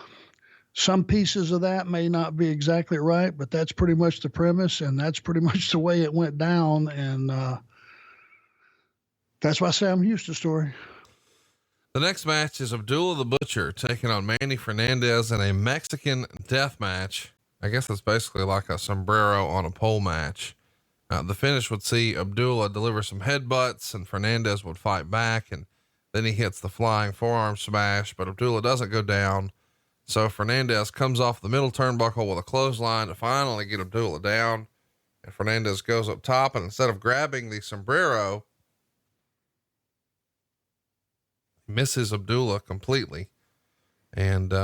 some pieces of that may not be exactly right, but that's pretty much the premise, and that's pretty much the way it went down. And that's my Sam Houston story. The next match is Abdullah the Butcher taking on Manny Fernandez in a Mexican death match. I guess it's basically like a sombrero on a pole match. The finish would see Abdullah deliver some headbutts and Fernandez would fight back, and then he hits the flying forearm smash, but Abdullah doesn't go down. So Fernandez comes off the middle turnbuckle with a clothesline to finally get Abdullah down, and Fernandez goes up top, and instead of grabbing the sombrero, misses Abdullah completely. And,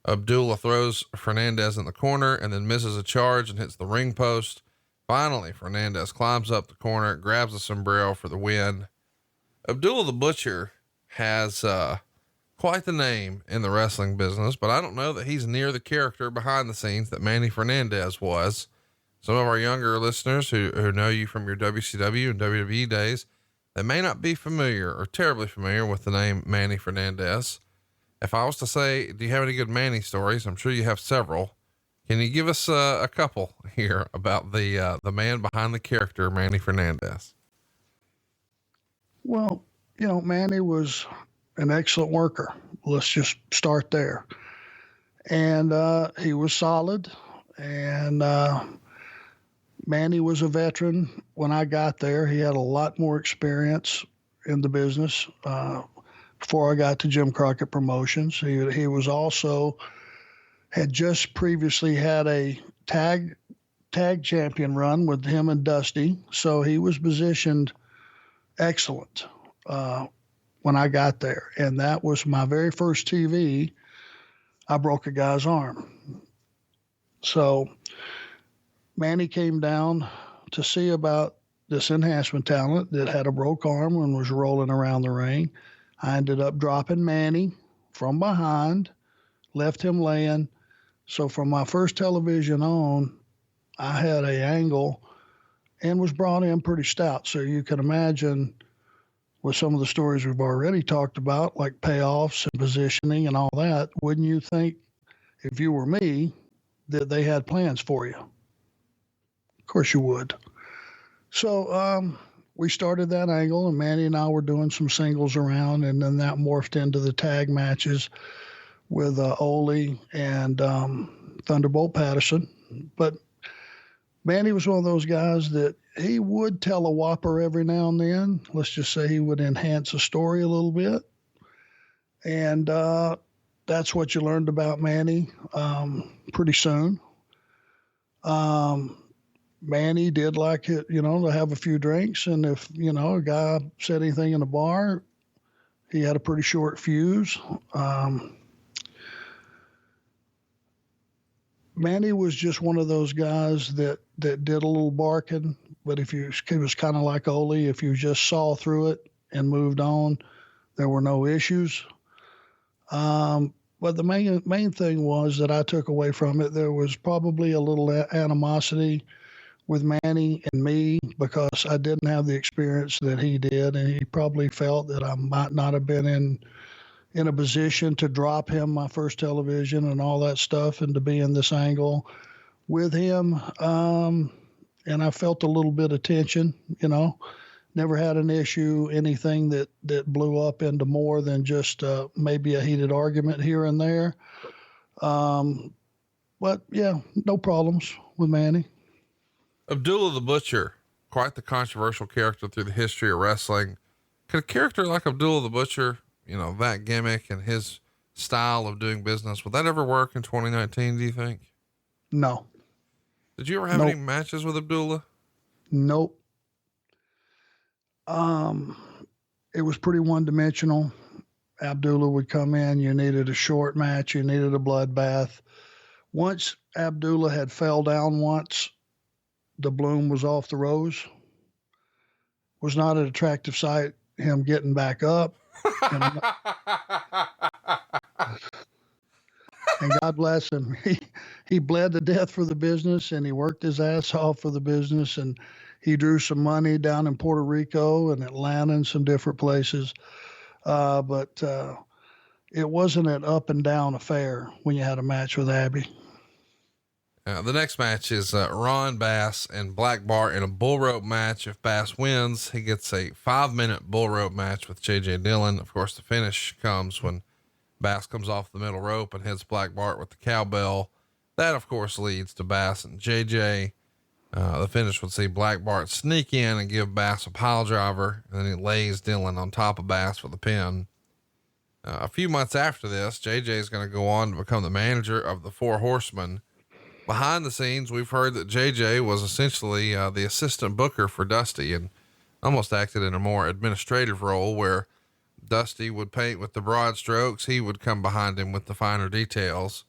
Abdullah throws Fernandez in the corner and then misses a charge and hits the ring post. Finally, Fernandez climbs up the corner, grabs the sombrero for the win. Abdullah the Butcher has, quite the name in the wrestling business, but I don't know that he's near the character behind the scenes that Manny Fernandez was. Some of our younger listeners who know you from your WCW and WWE days, they may not be familiar or terribly familiar with the name Manny Fernandez. If I was to say, do you have any good Manny stories? I'm sure you have several. Can you give us a couple here about the man behind the character, Manny Fernandez? Well, Manny was an excellent worker. Let's just start there. And he was solid. And Manny was a veteran when I got there. He had a lot more experience in the business before I got to Jim Crockett Promotions. He was also had just previously had a tag champion run with him and Dusty, so he was positioned excellent when I got there. And that was my very first TV. I broke a guy's arm. So Manny came down to see about this enhancement talent that had a broke arm and was rolling around the ring. I ended up dropping Manny from behind, left him laying. So from my first television on, I had an angle and was brought in pretty stout. So you can imagine with some of the stories we've already talked about, like payoffs and positioning and all that, wouldn't you think if you were me that they had plans for you? Of course you would. So we started that angle, and Manny and I were doing some singles around, and then that morphed into the tag matches with Ole and Thunderbolt Patterson. But Manny was one of those guys that he would tell a whopper every now and then. Let's just say he would enhance a story a little bit. And that's what you learned about Manny pretty soon. Manny did like it, to have a few drinks. And if, a guy said anything in the bar, he had a pretty short fuse. Manny was just one of those guys that did a little barking, but it was kind of like Ole. If you just saw through it and moved on, there were no issues. But the main thing was that I took away from it, there was probably a little animosity with Manny and me because I didn't have the experience that he did, and he probably felt that I might not have been in a position to drop him my first television and all that stuff and to be in this angle with him. And I felt a little bit of tension, never had an issue, anything that blew up into more than just maybe a heated argument here and there. But yeah, no problems with Manny. Abdullah the Butcher, quite the controversial character through the history of wrestling. Could a character like Abdullah the Butcher, that gimmick and his style of doing business, would that ever work in 2019, do you think? No. Did you ever have any matches with Abdullah? Nope. It was pretty one-dimensional. Abdullah would come in, you needed a short match, you needed a bloodbath. Once Abdullah had fell down once, the bloom was off the rose. Was not an attractive sight, him getting back up. And God bless him. He bled to death for the business, and he worked his ass off for the business, and he drew some money down in Puerto Rico and Atlanta and some different places. But it wasn't an up and down affair when you had a match with Abby. The next match is Ron Bass and Black Bart in a bull rope match. If Bass wins, he gets a 5-minute bull rope match with JJ Dillon. Of course, the finish comes when Bass comes off the middle rope and hits Black Bart with the cowbell. That, of course, leads to Bass and JJ. The finish would see Black Bart sneak in and give Bass a pile driver, and then he lays Dillon on top of Bass for the pin. A few months after this, JJ is going to go on to become the manager of the Four Horsemen. Behind the scenes, we've heard that JJ was essentially the assistant booker for Dusty and almost acted in a more administrative role where Dusty would paint with the broad strokes. He would come behind him with the finer details.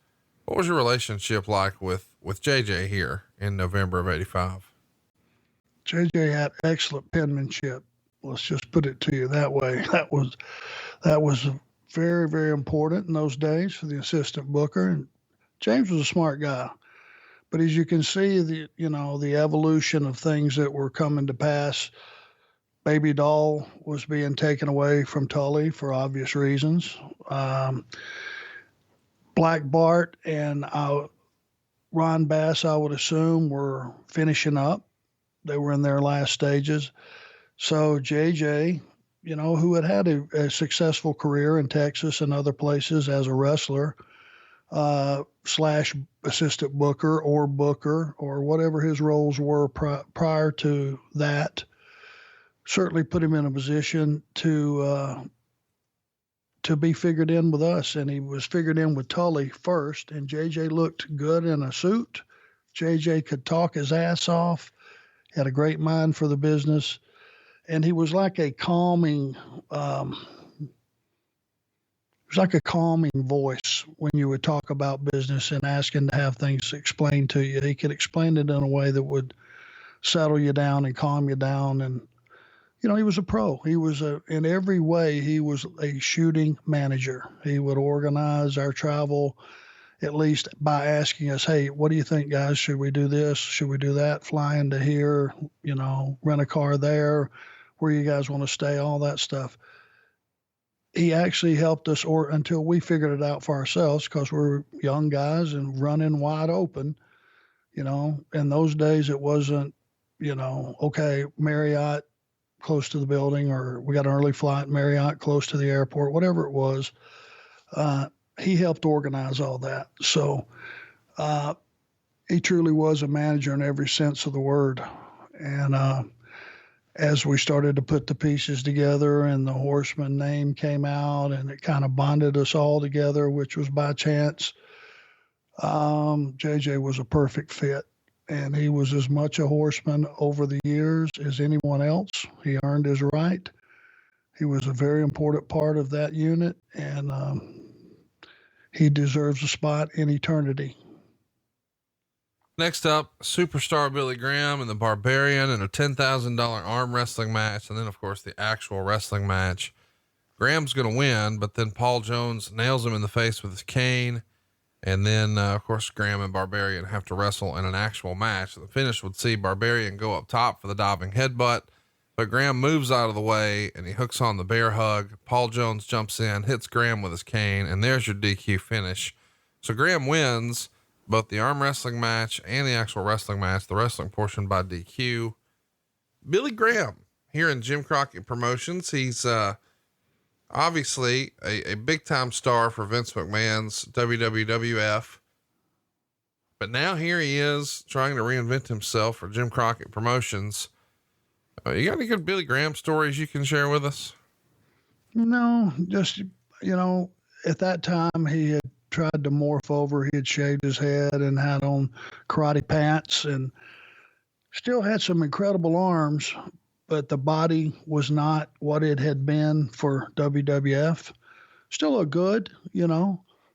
What was your relationship like with JJ here in November of '85? JJ had excellent penmanship. Let's just put it to you that way. That was very, very important in those days for the assistant booker. And James was a smart guy. But as you can see, the evolution of things that were coming to pass, Baby Doll was being taken away from Tully for obvious reasons. Black Bart and Ron Bass, I would assume, were finishing up. They were in their last stages. So JJ, who had a successful career in Texas and other places as a wrestler, slash assistant booker or whatever his roles were prior to that, certainly put him in a position to be figured in with us. And he was figured in with Tully first, and JJ looked good in a suit. JJ could talk his ass off, had a great mind for the business, and he was like a calming, voice when you would talk about business and asking to have things explained to you. He could explain it in a way that would settle you down and calm you down. And, he was a pro. He was in every way, he was a shooting manager. He would organize our travel, at least by asking us, hey, what do you think, guys? Should we do this? Should we do that? Fly into here, rent a car there, where you guys want to stay, all that stuff. He actually helped us until we figured it out for ourselves, because we're young guys and running wide open. In those days, it wasn't, okay, Marriott close to the building, or we got an early flight, Marriott close to the airport, whatever it was. He helped organize all that. So he truly was a manager in every sense of the word. And as we started to put the pieces together and the Horsemen name came out, and it kind of bonded us all together, which was by chance, JJ was a perfect fit. And he was as much a Horseman over the years as anyone else. He earned his right. He was a very important part of that unit, and he deserves a spot in eternity. Next up, superstar Billy Graham and the Barbarian in a $10,000 arm wrestling match. And then of course the actual wrestling match. Graham's going to win, but then Paul Jones nails him in the face with his cane. And then, of course, Graham and Barbarian have to wrestle in an actual match. The finish would see Barbarian go up top for the diving headbutt, but Graham moves out of the way and he hooks on the bear hug. Paul Jones jumps in, hits Graham with his cane, and there's your DQ finish. So Graham wins both the arm wrestling match and the actual wrestling match, the wrestling portion by DQ. Billy Graham here in Jim Crockett Promotions. He's, obviously a big time star for Vince McMahon's WWF, but now here he is trying to reinvent himself for Jim Crockett Promotions. You got any good Billy Graham stories you can share with us? No, just, at that time he had tried to morph over. He had shaved his head and had on karate pants and still had some incredible arms, but the body was not what it had been for WWF. Still looked good,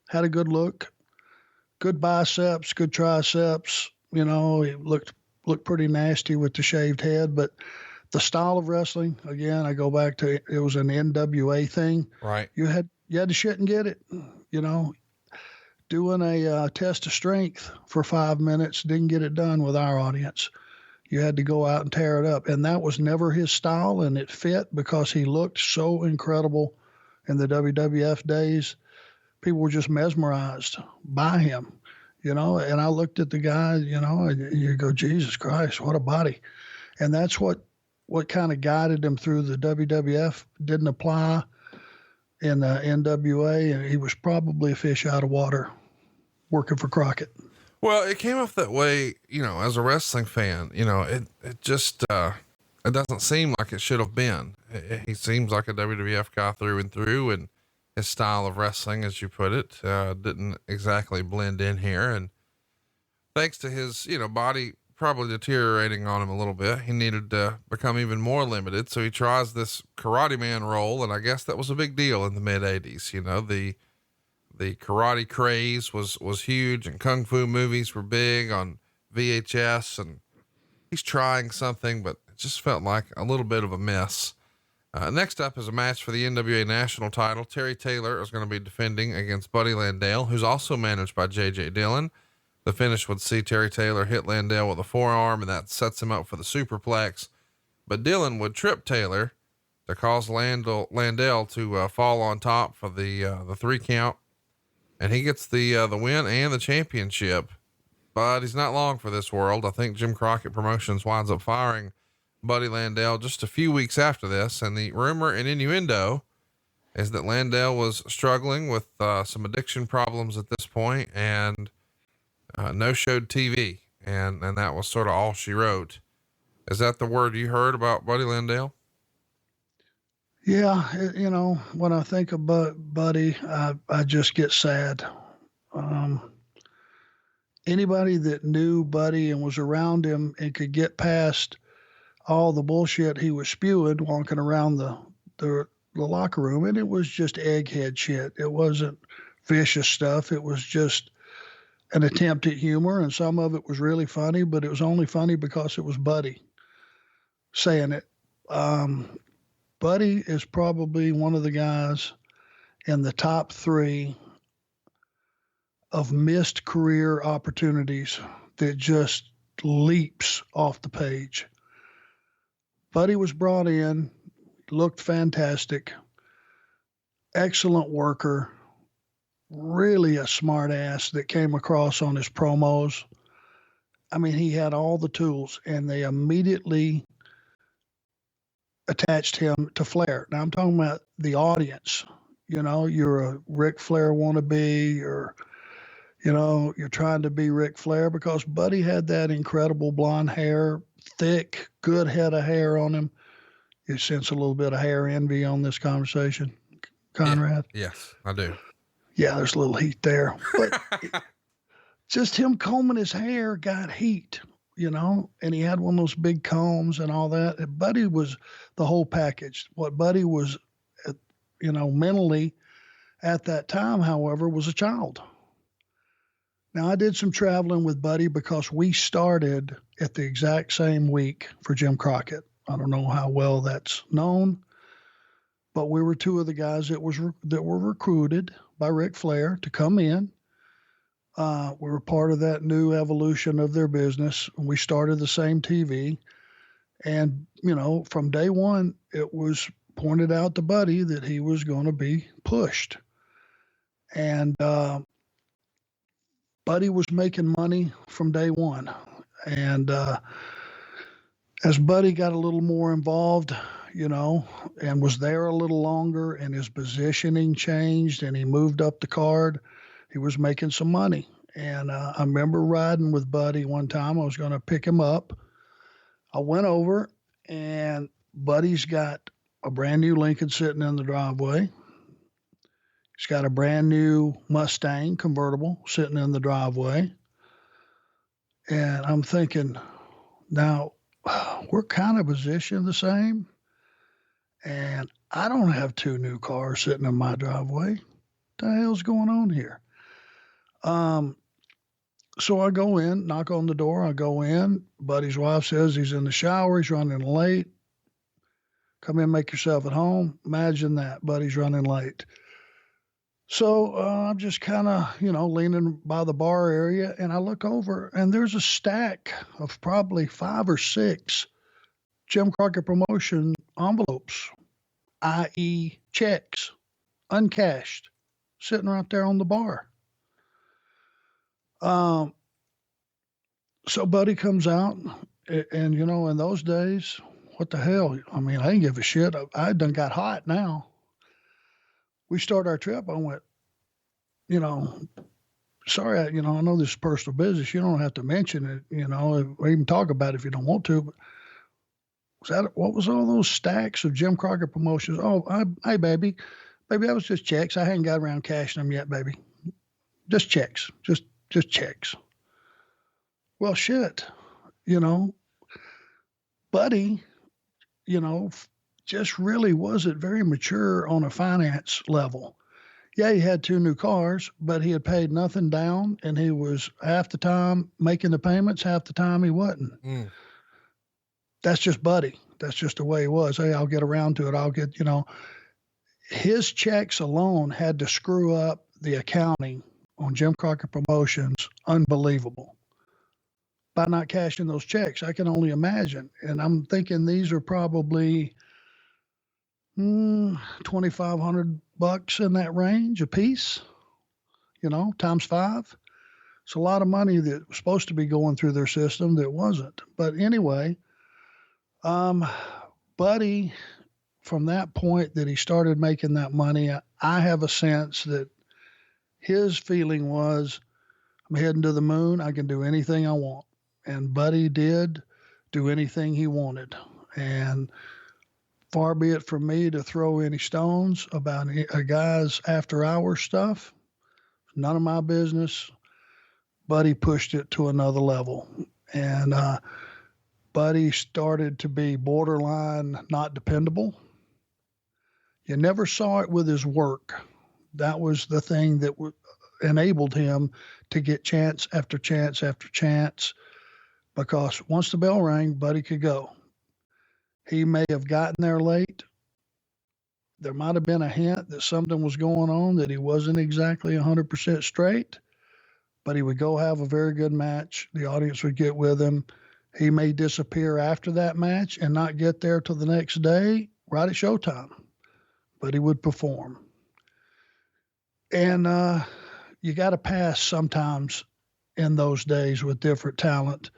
had a good look, good biceps, good triceps. He looked pretty nasty with the shaved head, but the style of wrestling, again, I go back to, it was an NWA thing. Right. You had to shit and get it, doing a test of strength for 5 minutes, didn't get it done with our audience. You had to go out and tear it up. And that was never his style, and it fit because he looked so incredible in the WWF days. People were just mesmerized by him, and I looked at the guy, and you go, Jesus Christ, what a body. And that's what kind of guided him through the WWF. Didn't apply in the NWA, and he was probably a fish out of water working for Crockett. Well, it came off that way, as a wrestling fan, it just, it doesn't seem like it should have been. He seems like a WWF guy through and through, and his style of wrestling, as you put it, didn't exactly blend in here. And thanks to his, body probably deteriorating on him a little bit, he needed to become even more limited. So he tries this karate man role. And I guess that was a big deal in the mid 80s. The karate craze was huge, and kung fu movies were big on VHS, and he's trying something, but it just felt like a little bit of a mess. Next up is a match for the NWA national title. Terry Taylor is going to be defending against Buddy Landale, who's also managed by JJ Dillon. The finish would see Terry Taylor hit Landale with a forearm, and that sets him up for the superplex, but Dillon would trip Taylor to cause Landale to fall on top for the 3 count. And he gets the win and the championship, but he's not long for this world. I think Jim Crockett Promotions winds up firing Buddy Landale just a few weeks after this. And the rumor and innuendo is that Landale was struggling with some addiction problems at this point and no showed TV. And that was sort of all she wrote. Is that the word you heard about Buddy Landale? Yeah. When I think about Buddy, I just get sad. Anybody that knew Buddy and was around him and could get past all the bullshit he was spewing, walking around the locker room, and it was just egghead shit. It wasn't vicious stuff. It was just an attempt at humor, and some of it was really funny, but it was only funny because it was Buddy saying it. Buddy is probably one of the guys in the top 3 of missed career opportunities that just leaps off the page. Buddy was brought in, looked fantastic, excellent worker, really a smart ass that came across on his promos. I mean, he had all the tools, and they immediately attached him to Flair. Now I'm talking about the audience. You're a Ric Flair wannabe, or you're trying to be Ric Flair, because Buddy had that incredible blonde hair, thick, good head of hair on him. You sense a little bit of hair envy on this conversation, Conrad? Yeah. Yes, I do. Yeah, there's a little heat there. But just him combing his hair got heat, and he had one of those big combs and all that. And Buddy was the whole package. What Buddy was, mentally at that time, however, was a child. Now, I did some traveling with Buddy because we started at the exact same week for Jim Crockett. I don't know how well that's known, but we were 2 of the guys that were recruited by Ric Flair to come in. We were part of that new evolution of their business. We started the same TV, and from day one, it was pointed out to Buddy that he was going to be pushed, and Buddy was making money from day one. And as Buddy got a little more involved, and was there a little longer, and his positioning changed and he moved up the card, he was making some money. And I remember riding with Buddy one time. I was going to pick him up. I went over, and Buddy's got a brand new Lincoln sitting in the driveway. He's got a brand new Mustang convertible sitting in the driveway. And I'm thinking, now we're kind of positioned the same. And I don't have 2 new cars sitting in my driveway. What the hell's going on here? So I go in, knock on the door. I go in. Buddy's wife says he's in the shower. He's running late. Come in, make yourself at home. Imagine that. Buddy's running late. So I'm just kind of, leaning by the bar area, and I look over, and there's a stack of probably 5 or 6 Jim Crockett Promotion envelopes, i.e. checks, uncashed, sitting right there on the bar. So Buddy comes out, and in those days, what the hell? I mean, I didn't give a shit. I done got hot now. We start our trip. I went, sorry, I know this is personal business. You don't have to mention it, or even talk about it if you don't want to. But what was all those stacks of Jim Crockett Promotions? Oh, hey, baby, that was just checks. I hadn't got around cashing them yet, baby. Just checks, just checks. Well, shit, Buddy, just really wasn't very mature on a finance level. Yeah, he had 2 new cars, but he had paid nothing down, and he was half the time making the payments, half the time he wasn't. That's just Buddy. That's just the way he was. Hey, I'll get around to it. I'll get, his checks alone had to screw up the accounting on Jim Crockett Promotions. Unbelievable. By not cashing those checks, I can only imagine. And I'm thinking these are probably $2,500 in that range a piece, times 5. It's a lot of money that was supposed to be going through their system that wasn't. But anyway, Buddy from that point that he started making that money, I have a sense that his feeling was, I'm heading to the moon. I can do anything I want. And Buddy did do anything he wanted. And far be it from me to throw any stones about a guy's after hours stuff. None of my business. Buddy pushed it to another level. And Buddy started to be borderline not dependable. You never saw it with his work. That was the thing that enabled him to get chance after chance after chance, because once the bell rang, Buddy could go. He may have gotten there late. There might have been a hint that something was going on, that he wasn't exactly 100% straight, but he would go have a very good match. The audience would get with him. He may disappear after that match and not get there till the next day, right at showtime, but he would perform. And you got to pass sometimes in those days with different talent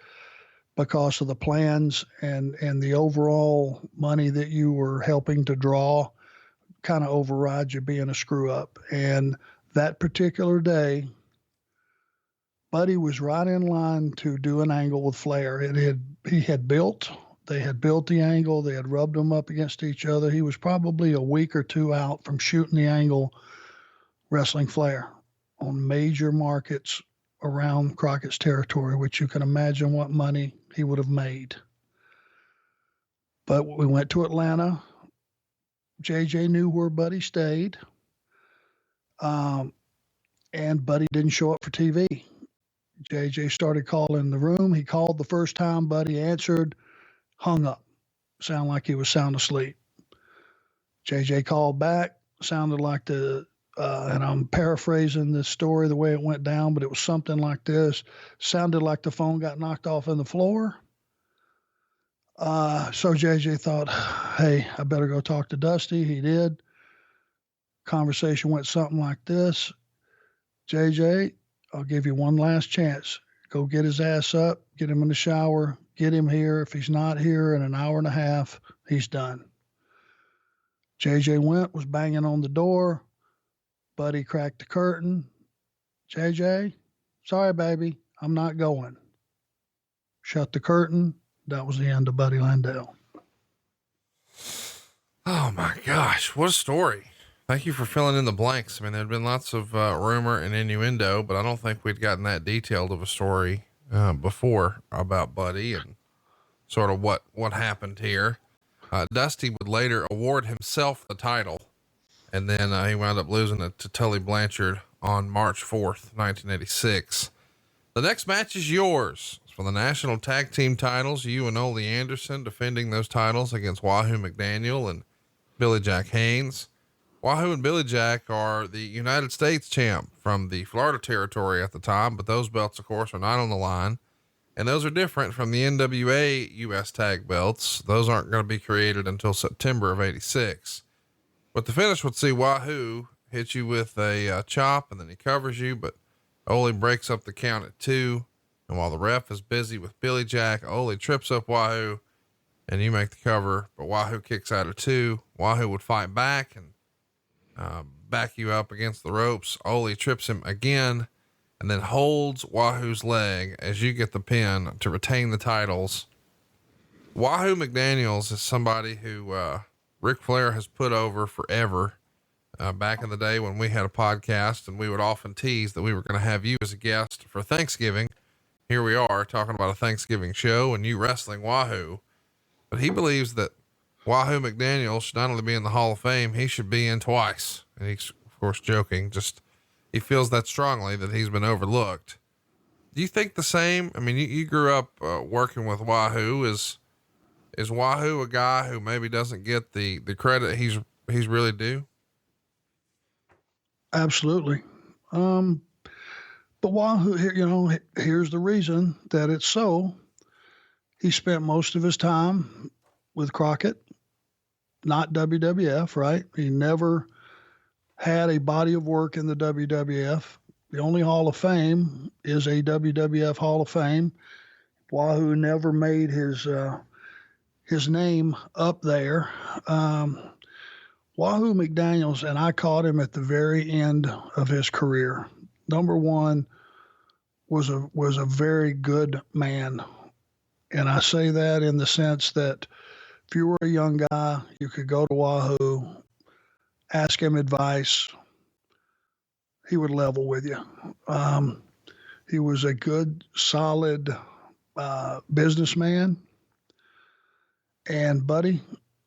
because of the plans and the overall money that you were helping to draw kind of overrides you being a screw up. And that particular day, Buddy was right in line to do an angle with Flair. They had built the angle. They had rubbed them up against each other. He was probably a week or two out from shooting the angle, wrestling Flair on major markets around Crockett's territory, which you can imagine what money he would have made. But we went to Atlanta. JJ knew where Buddy stayed. And Buddy didn't show up for TV. JJ started calling the room. He called the first time. Buddy answered, hung up. Sounded like he was sound asleep. JJ called back. Sounded like and I'm paraphrasing this story the way it went down, but it was something like this. Sounded like the phone got knocked off in the floor. So JJ thought, hey, I better go talk to Dusty. He did. Conversation went something like this. JJ, I'll give you one last chance. Go get his ass up, get him in the shower, get him here. If he's not here in an hour and a half, he's done. JJ went, was banging on the door. Buddy cracked the curtain. JJ, sorry, baby, I'm not going. Shut the curtain. That was the end of Buddy Landell. Oh my gosh, what a story. Thank you for filling in the blanks. I mean, there'd been lots of rumor and innuendo, but I don't think we'd gotten that detailed of a story before about Buddy and sort of what happened here. Dusty would later award himself the title, and then he wound up losing it to Tully Blanchard on March 4th, 1986. The next match is yours. It's for the national tag team titles. You and Ole Anderson defending those titles against Wahoo McDaniel and Billy Jack Haynes. Wahoo and Billy Jack are the United States champ from the Florida territory at the time, but those belts, of course, are not on the line. And those are different from the NWA US tag belts. Those aren't going to be created until September of 86. But the finish would see Wahoo hit you with a chop, and then he covers you, but Ole breaks up the count at 2. And while the ref is busy with Billy Jack, Ole trips up Wahoo and you make the cover, but Wahoo kicks out at 2. Wahoo would fight back and back you up against the ropes. Ole trips him again and then holds Wahoo's leg as you get the pin to retain the titles. Wahoo McDaniels is somebody who Ric Flair has put over forever. Back in the day when we had a podcast, and we would often tease that we were going to have you as a guest for Thanksgiving. Here we are talking about a Thanksgiving show and you wrestling Wahoo. But he believes that Wahoo McDaniel should not only be in the Hall of Fame, he should be in twice. And he's, of course, joking. Just, he feels that strongly that he's been overlooked. Do you think the same? I mean, you grew up working with Wahoo. Is Wahoo a guy who maybe doesn't get the credit he's really due? Absolutely. But Wahoo, here's the reason that it's so. He spent most of his time with Crockett, not WWF, right? He never had a body of work in the WWF. The only Hall of Fame is a WWF Hall of Fame. Wahoo never made his name up there. Wahoo McDaniels, and I caught him at the very end of his career. Number one, was a very good man. And I say that in the sense that if you were a young guy, you could go to Wahoo, ask him advice. He would level with you. He was a good, solid businessman. And, buddy,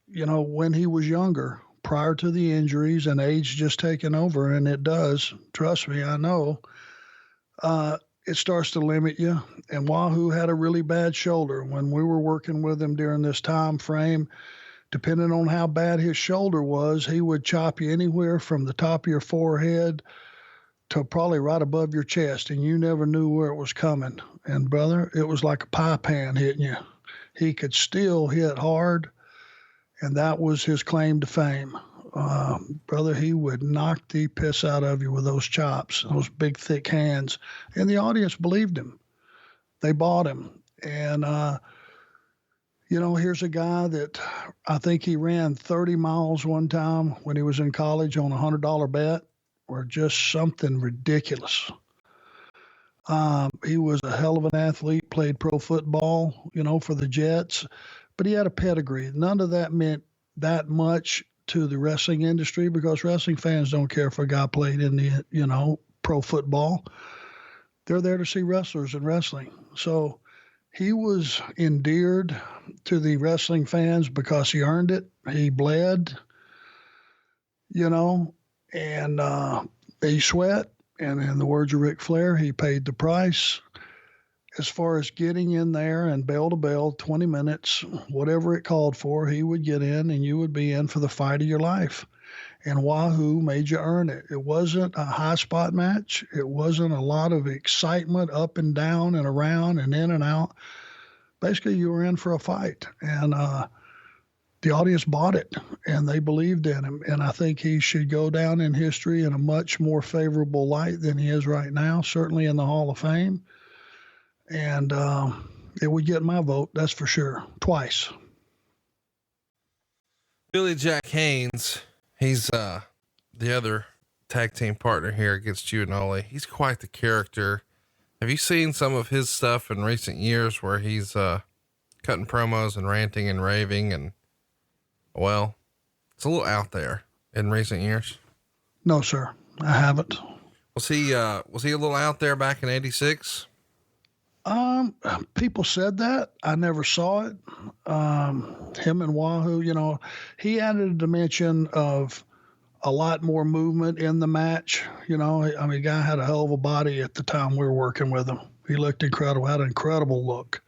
when he was younger, prior to the injuries and age just taking over, and it does, trust me, I know, it starts to limit you. And Wahoo had a really bad shoulder. When we were working with him during this time frame, depending on how bad his shoulder was, he would chop you anywhere from the top of your forehead to probably right above your chest, and you never knew where it was coming. And, brother, it was like a pie pan hitting you. He could still hit hard, and that was his claim to fame. Brother, he would knock the piss out of you with those chops, those big, thick hands. And the audience believed him. They bought him. And, here's a guy that I think he ran 30 miles one time when he was in college on a $100 bet, or just something ridiculous. He was a hell of an athlete, played pro football, for the Jets, but he had a pedigree. None of that meant that much to the wrestling industry, because wrestling fans don't care if a guy played in the, pro football. They're there to see wrestlers and wrestling. So he was endeared to the wrestling fans because he earned it. He bled, and he sweat. And in the words of Ric Flair, he paid the price. As far as getting in there and bell to bell, 20 minutes, whatever it called for, he would get in and you would be in for the fight of your life. And Wahoo made you earn it. It wasn't a high spot match. It wasn't a lot of excitement up and down and around and in and out. Basically, you were in for a fight. And the audience bought it, and they believed in him. And I think he should go down in history in a much more favorable light than he is right now, certainly in the Hall of Fame. And it would get my vote, that's for sure, twice. Billy Jack Haynes, he's the other tag team partner here against you and Ole. He's quite the character. Have you seen some of his stuff in recent years where he's cutting promos and ranting and raving, and well, it's a little out there in recent years? No, sir, I haven't. Was he a little out there back in '86? People said that. I never saw it. Him and Wahoo, he added a dimension of a lot more movement in the match. The guy had a hell of a body at the time we were working with him. He looked incredible, had an incredible look.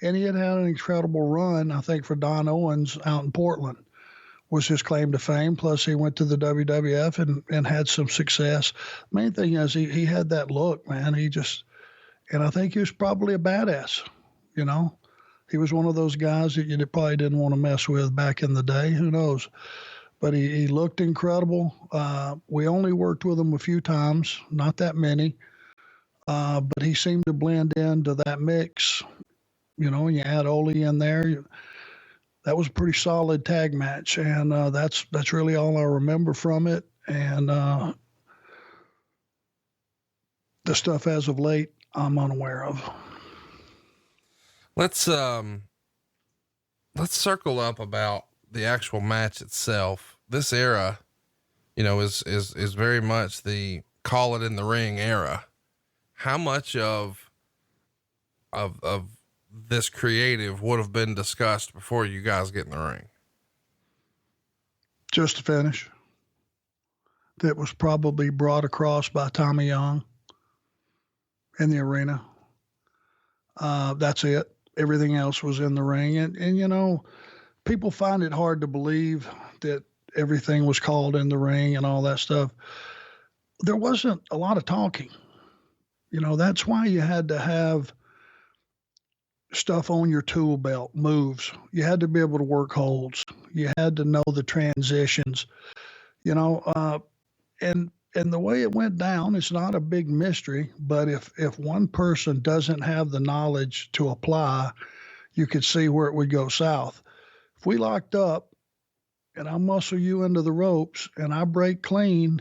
And he had an incredible run, I think, for Don Owens out in Portland was his claim to fame. Plus he went to the WWF and had some success. Main thing is he had that look, man. And I think he was probably a badass, He was one of those guys that you probably didn't want to mess with back in the day. Who knows? But he looked incredible. We only worked with him a few times, not that many. But he seemed to blend into that mix, and you add Ole in there. That was a pretty solid tag match. And that's really all I remember from it. And the stuff as of late, I'm unaware of. Let's circle up about the actual match itself. This era, is very much the call it in the ring era. How much of this creative would have been discussed before you guys get in the ring? Just a finish that was probably brought across by Tommy Young in the arena. That's it. Everything else was in the ring. And people find it hard to believe that everything was called in the ring and all that stuff. There wasn't a lot of talking. That's why you had to have stuff on your tool belt, moves. You had to be able to work holds. You had to know the transitions, and the way it went down, it's not a big mystery, but if one person doesn't have the knowledge to apply, you could see where it would go south. If we locked up and I muscle you into the ropes and I break clean,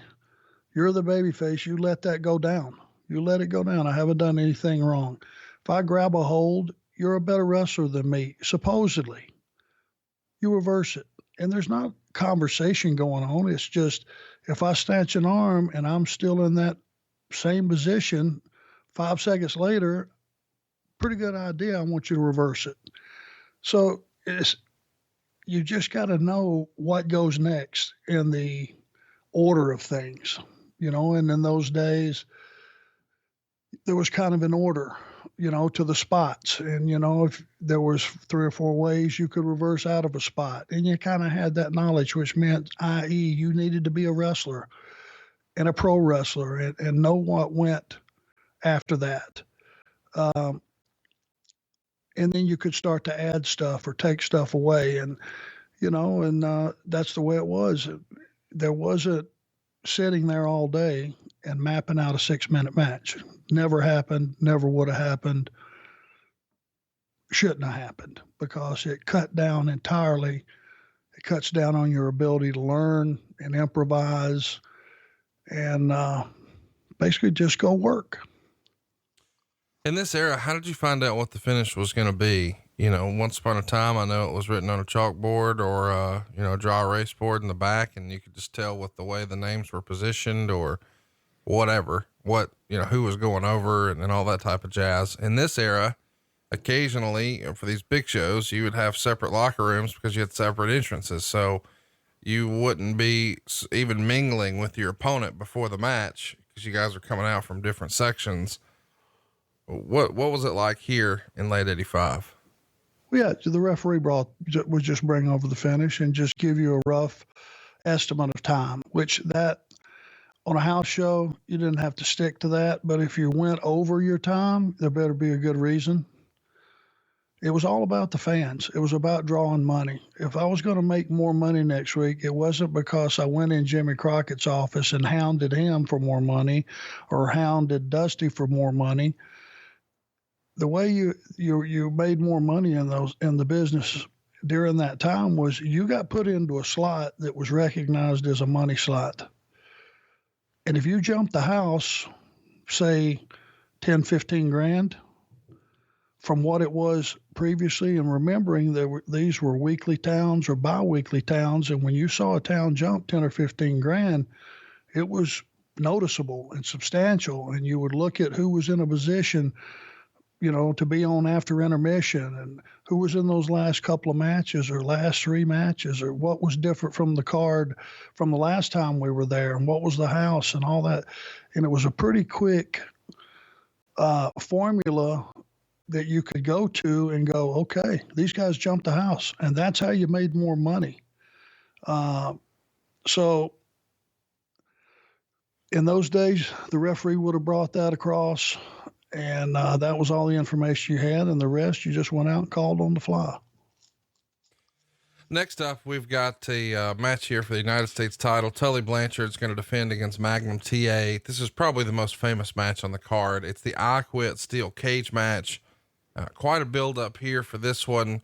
you're the babyface. You let that go down. You let it go down. I haven't done anything wrong. If I grab a hold, you're a better wrestler than me, supposedly. You reverse it. And there's not conversation going on. It's just if I snatch an arm and I'm still in that same position 5 seconds later, pretty good idea. I want you to reverse it. So you just got to know what goes next in the order of things, and in those days, there was kind of an order, to the spots. And, if there was 3 or 4 ways you could reverse out of a spot, and you kind of had that knowledge, which meant, i.e., you needed to be a wrestler and a pro wrestler and know what went after that. And then you could start to add stuff or take stuff away. And, that's the way it was. There wasn't sitting there all day and mapping out a 6-minute match. Never happened, never would have happened, shouldn't have happened, because it cut down entirely. It cuts down on your ability to learn and improvise and basically just go work. In this era, how did you find out what the finish was going to be? Once upon a time, I know it was written on a chalkboard or, a dry erase board in the back, and you could just tell with the way the names were positioned or whatever, who was going over and all that type of jazz. In this era, occasionally for these big shows, you would have separate locker rooms because you had separate entrances. So you wouldn't be even mingling with your opponent before the match because you guys are coming out from different sections. What was it like here in late 85? Yeah, the referee would just bring over the finish and just give you a rough estimate of time, which that on a house show, you didn't have to stick to that. But if you went over your time, there better be a good reason. It was all about the fans. It was about drawing money. If I was going to make more money next week, it wasn't because I went in Jimmy Crockett's office and hounded him for more money or hounded Dusty for more money. The way you made more money in the business during that time was you got put into a slot that was recognized as a money slot. And if you jumped the house, say 10, 15 grand from what it was previously, and remembering that these were weekly towns or bi-weekly towns, and when you saw a town jump 10 or 15 grand, it was noticeable and substantial, and you would look at who was in a position to be on after intermission and who was in those last couple of matches or last 3 matches or what was different from the card from the last time we were there and what was the house and all that. And it was a pretty quick formula that you could go to and go, okay, these guys jumped the house, and that's how you made more money. So in those days, the referee would have brought that across. And that was all the information you had, and the rest you just went out and called on the fly. Next up, we've got a match here for the United States title. Tully Blanchard is going to defend against Magnum TA. This is probably the most famous match on the card. It's the I Quit steel cage match. Quite a build up here for this one.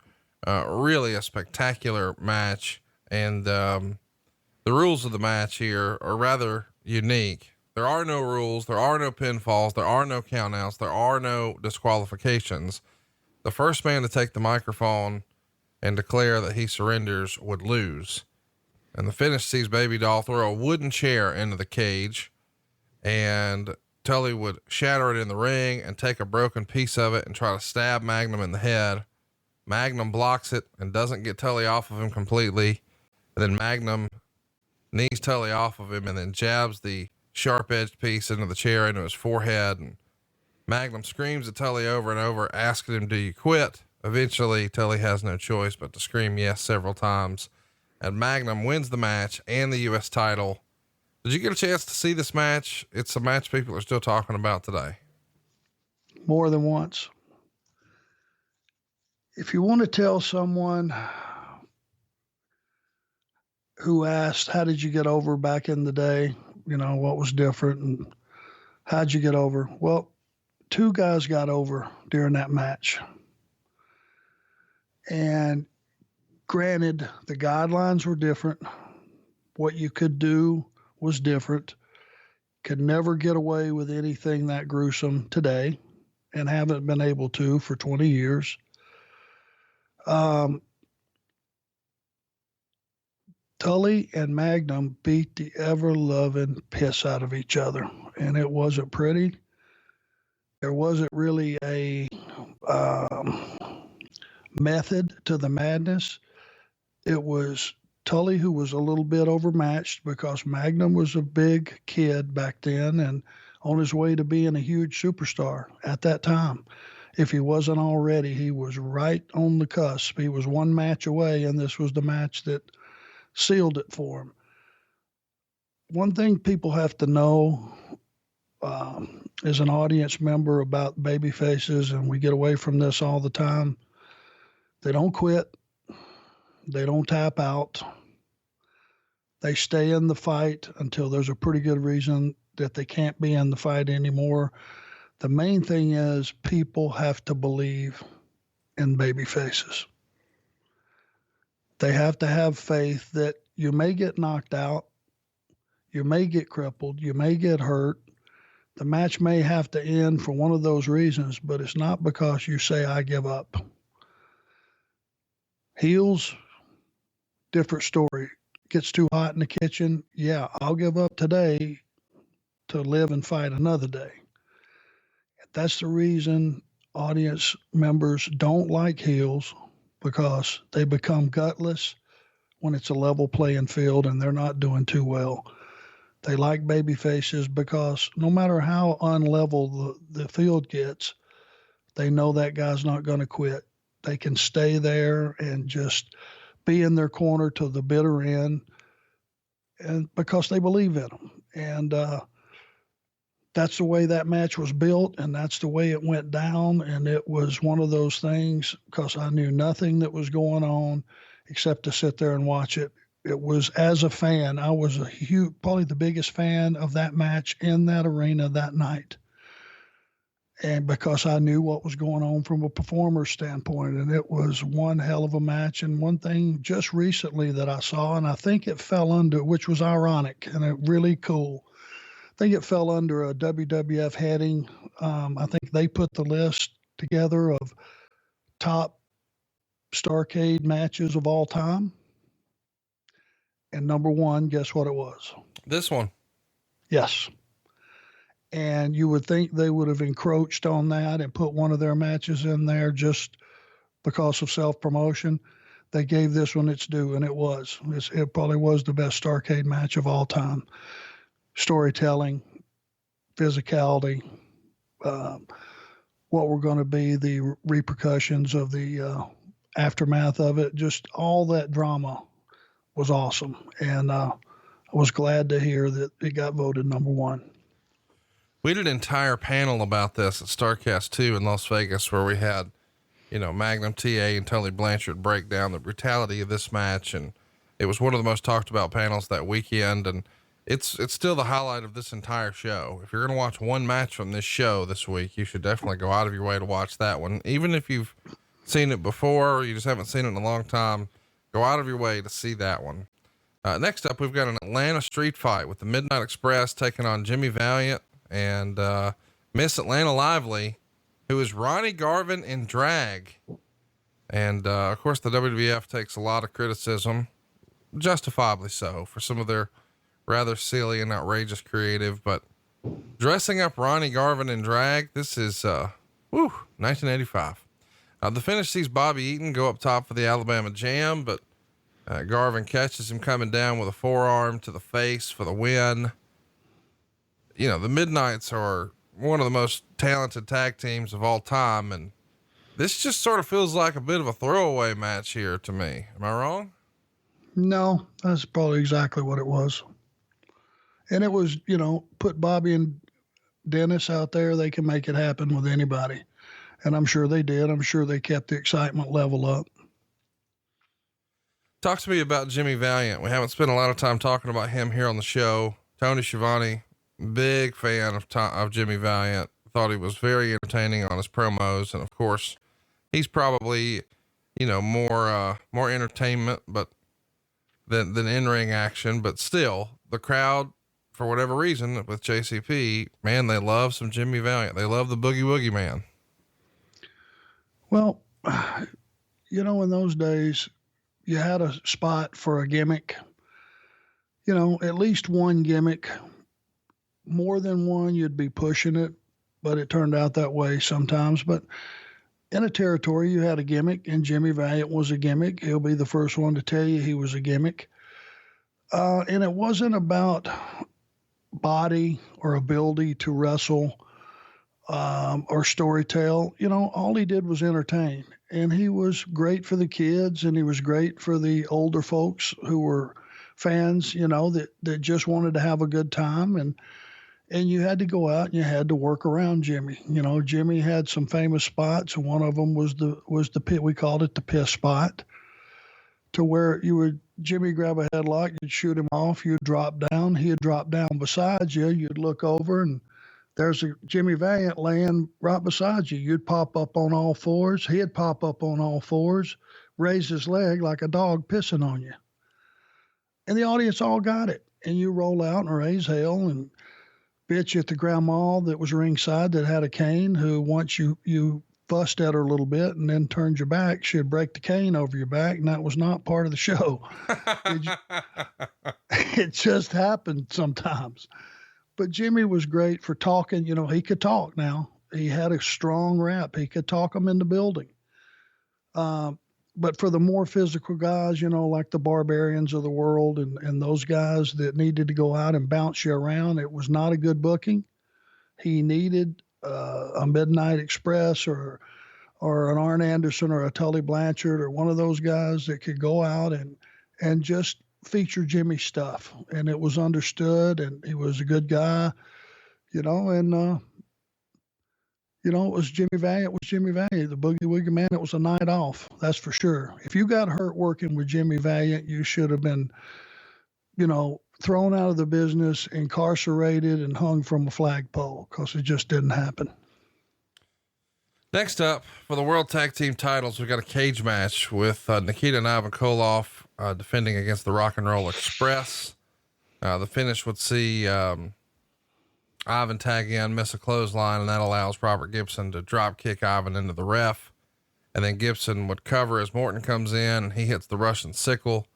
Really a spectacular match. And the rules of the match here are rather unique. There are no rules. There are no pinfalls. There are no countouts. There are no disqualifications. The first man to take the microphone and declare that he surrenders would lose. And the finish sees Baby Doll throw a wooden chair into the cage, and Tully would shatter it in the ring and take a broken piece of it and try to stab Magnum in the head. Magnum blocks it and doesn't get Tully off of him completely. And then Magnum knees Tully off of him and then jabs the sharp-edged piece into the chair into his forehead, and Magnum screams at Tully over and over, asking him, "Do you quit?" Eventually, Tully has no choice but to scream yes several times, and Magnum wins the match and the U.S. title. Did you get a chance to see this match? It's a match people are still talking about today. More than once. If you want to tell someone who asked, how did you get over back in the day? What was different and how'd you get over? Well, 2 guys got over during that match. And Granted, the guidelines were different. What you could do was different. Could never get away with anything that gruesome today and haven't been able to for 20 years. Tully and Magnum beat the ever-loving piss out of each other, and it wasn't pretty. There wasn't really a method to the madness. It was Tully who was a little bit overmatched because Magnum was a big kid back then and on his way to being a huge superstar at that time. If he wasn't already, he was right on the cusp. He was one match away, and this was the match that sealed it for him. One thing people have to know as an audience member about baby faces, and we get away from this all the time, they don't quit. They don't tap out. They stay in the fight until there's a pretty good reason that they can't be in the fight anymore. The main thing is people have to believe in baby faces. They have to have faith that you may get knocked out, you may get crippled, you may get hurt. The match may have to end for one of those reasons, but it's not because you say, I give up. Heels, different story. Gets too hot in the kitchen. Yeah, I'll give up today to live and fight another day. That's the reason audience members don't like heels, because they become gutless when it's a level playing field and they're not doing too well. They like baby faces because no matter how unlevel the field gets, they know that guy's not going to quit. They can stay there and just be in their corner to the bitter end, and because they believe in them. And that's the way that match was built, and that's the way it went down. And it was one of those things, because I knew nothing that was going on except to sit there and watch it. It was, as a fan, I was probably the biggest fan of that match in that arena that night. And because I knew what was going on from a performer standpoint, and it was one hell of a match. And one thing just recently that I saw, and I think it fell under, which was ironic and really cool, I think it fell under a WWF heading. I think they put the list together of top Starrcade matches of all time. And number one, guess what it was? This one. Yes. And you would think they would have encroached on that and put one of their matches in there just because of self-promotion. They gave this one its due, and it was. It probably was the best Starrcade match of all time. Storytelling, physicality, what were going to be the repercussions of the aftermath of it, just all that drama was awesome. And I was glad to hear that it got voted number one. We did an entire panel about this at Starrcast 2 in Las Vegas, where we had, Magnum TA and Tully Blanchard break down the brutality of this match. And it was one of the most talked about panels that weekend. And it's still the highlight of this entire show. If you're going to watch one match from this show this week, you should definitely go out of your way to watch that one. Even if you've seen it before, or you just haven't seen it in a long time, go out of your way to see that one. Next up, we've got an Atlanta street fight with the Midnight Express taking on Jimmy Valiant and Miss Atlanta Lively, who is Ronnie Garvin in drag. And of course, the WWF takes a lot of criticism, justifiably so, for some of their rather silly and outrageous creative, but dressing up Ronnie Garvin in drag, this is 1985. The finish sees Bobby Eaton go up top for the Alabama Jam, but Garvin catches him coming down with a forearm to the face for the win. The Midnights are one of the most talented tag teams of all time. And this just sort of feels like a bit of a throwaway match here to me. Am I wrong? No, that's probably exactly what it was. And it was, put Bobby and Dennis out there. They can make it happen with anybody. And I'm sure they did. I'm sure they kept the excitement level up. Talk to me about Jimmy Valiant. We haven't spent a lot of time talking about him here on the show. Tony Schiavone, big fan of Jimmy Valiant. Thought he was very entertaining on his promos. And of course, he's probably, more entertainment, but than in-ring action, but still the crowd, for whatever reason with JCP, man, they love some Jimmy Valiant. They love the Boogie Woogie Man. Well, in those days, you had a spot for a gimmick, at least one gimmick. More than one, you'd be pushing it, but it turned out that way sometimes. But in a territory, you had a gimmick, and Jimmy Valiant was a gimmick. He'll be the first one to tell you he was a gimmick. And it wasn't about body or ability to wrestle or storytell. All he did was entertain. And he was great for the kids, and he was great for the older folks who were fans, that just wanted to have a good time. And you had to go out and you had to work around Jimmy. Jimmy had some famous spots, and one of them was the pit. We called it the piss spot, to where Jimmy grab a headlock, you'd shoot him off, you'd drop down, he'd drop down beside you, you'd look over, and there's a Jimmy Valiant laying right beside you. You'd pop up on all fours, he'd pop up on all fours, raise his leg like a dog pissing on you. And the audience all got it. And you roll out and raise hell and bitch at the grandma that was ringside that had a cane, who once you fussed at her a little bit and then turned your back, she'd break the cane over your back, and that was not part of the show. It just happened sometimes. But Jimmy was great for talking. He could talk now. He had a strong rap. He could talk them in the building. But for the more physical guys, like the Barbarians of the world and those guys that needed to go out and bounce you around, it was not a good booking. He needed a Midnight Express or an Arn Anderson or a Tully Blanchard or one of those guys that could go out and just feature Jimmy's stuff. And it was understood, and he was a good guy, and it was Jimmy Valiant the Boogie Woogie Man. It was a night off, that's for sure. If you got hurt working with Jimmy Valiant, you should have been, thrown out of the business, incarcerated, and hung from a flagpole, because it just didn't happen. Next up, for the World Tag Team titles, we got a cage match with Nikita and Ivan Koloff defending against the Rock and Roll Express. The finish would see Ivan tag in, miss a clothesline, and that allows Robert Gibson to drop kick Ivan into the ref. And then Gibson would cover as Morton comes in, and he hits the Russian sickle.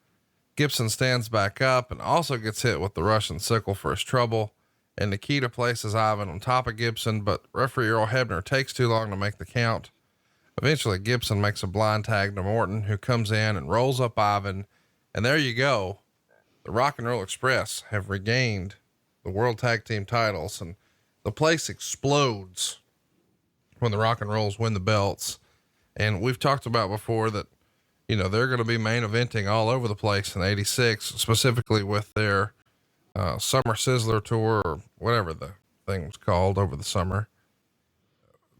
Gibson stands back up and also gets hit with the Russian sickle for his trouble. And Nikita places Ivan on top of Gibson, but referee Earl Hebner takes too long to make the count. Eventually Gibson makes a blind tag to Morton, who comes in and rolls up Ivan. And there you go. The Rock and Roll Express have regained the World Tag Team titles, and the place explodes when the Rock and Rolls win the belts. And we've talked about before that, they're going to be main eventing all over the place in '86, specifically with their Summer Sizzler tour, or whatever the thing was called over the summer.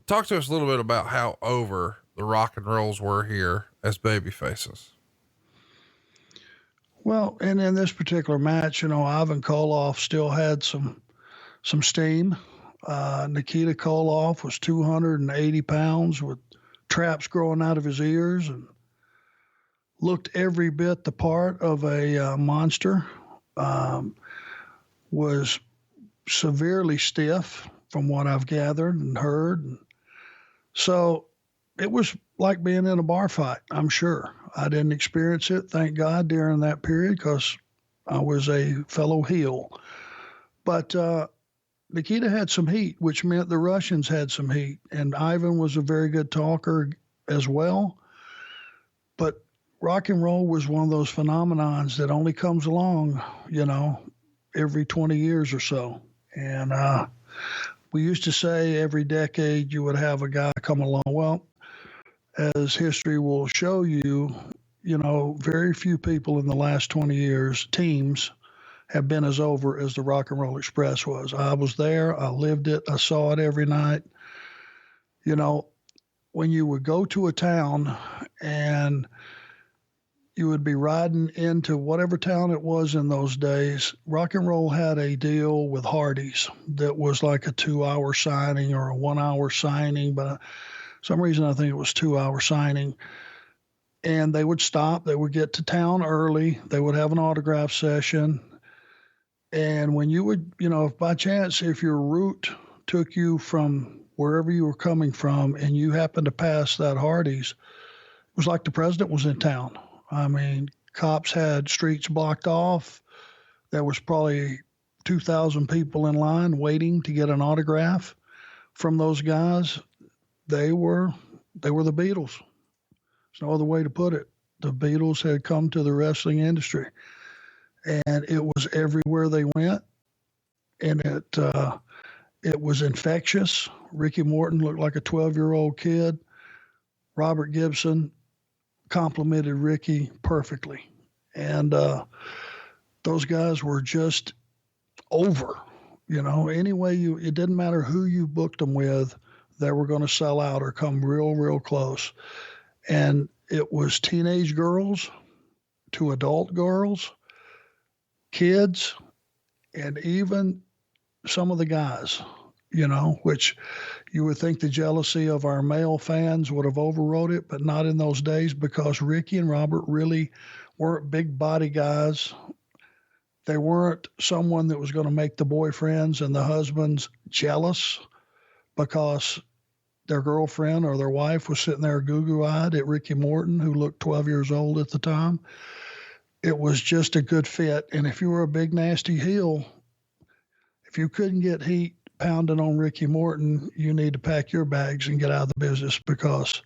Talk to us a little bit about how over the Rock and Rolls were here as baby faces. Well, and in this particular match, Ivan Koloff still had some steam. Nikita Koloff was 280 pounds with traps growing out of his ears and looked every bit the part of a monster. Was severely stiff from what I've gathered and heard. So it was like being in a bar fight, I'm sure. I didn't experience it, thank God, during that period, because I was a fellow heel. But Nikita had some heat, which meant the Russians had some heat. And Ivan was a very good talker as well. But rock and roll was one of those phenomenons that only comes along, every 20 years or so. And we used to say every decade you would have a guy come along. Well, as history will show you, very few people in the last 20 years, teams, have been as over as the Rock and Roll Express was. I was there. I lived it. I saw it every night. When you would go to a town and you would be riding into whatever town it was in those days, Rock and Roll had a deal with Hardee's that was like a 2-hour signing or a 1-hour signing, but for some reason I think it was 2-hour signing. and they would stop. They would get to town early. They would have an autograph session. And when you would, if by chance, if your route took you from wherever you were coming from and you happened to pass that Hardee's, it was like the president was in town. I mean, cops had streets blocked off. There was probably 2,000 people in line waiting to get an autograph from those guys. They were the Beatles. There's no other way to put it. The Beatles had come to the wrestling industry, and it was everywhere they went, and it was infectious. Ricky Morton looked like a 12-year-old kid. Robert Gibson complimented Ricky perfectly, and those guys were just over. Anyway, it didn't matter who you booked them with, they were going to sell out or come real, real close. And it was teenage girls to adult girls, kids, and even some of the guys, which you would think the jealousy of our male fans would have overrode it, but not in those days, because Ricky and Robert really weren't big body guys. They weren't someone that was going to make the boyfriends and the husbands jealous because their girlfriend or their wife was sitting there goo-goo-eyed at Ricky Morton, who looked 12 years old at the time. It was just a good fit. And if you were a big, nasty heel, if you couldn't get heat pounding on Ricky Morton, you need to pack your bags and get out of the business, because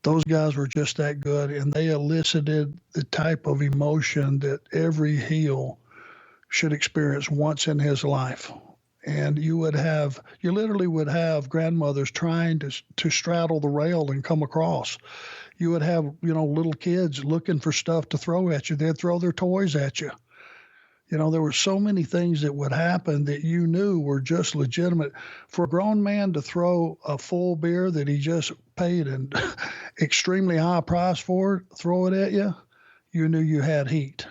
those guys were just that good, and they elicited the type of emotion that every heel should experience once in his life. And you literally would have grandmothers trying to straddle the rail and come across. You would have, little kids looking for stuff to throw at you. They'd throw their toys at you. There were so many things that would happen that you knew were just legitimate. For a grown man to throw a full beer that he just paid an extremely high price for, throw it at you, you knew you had heat.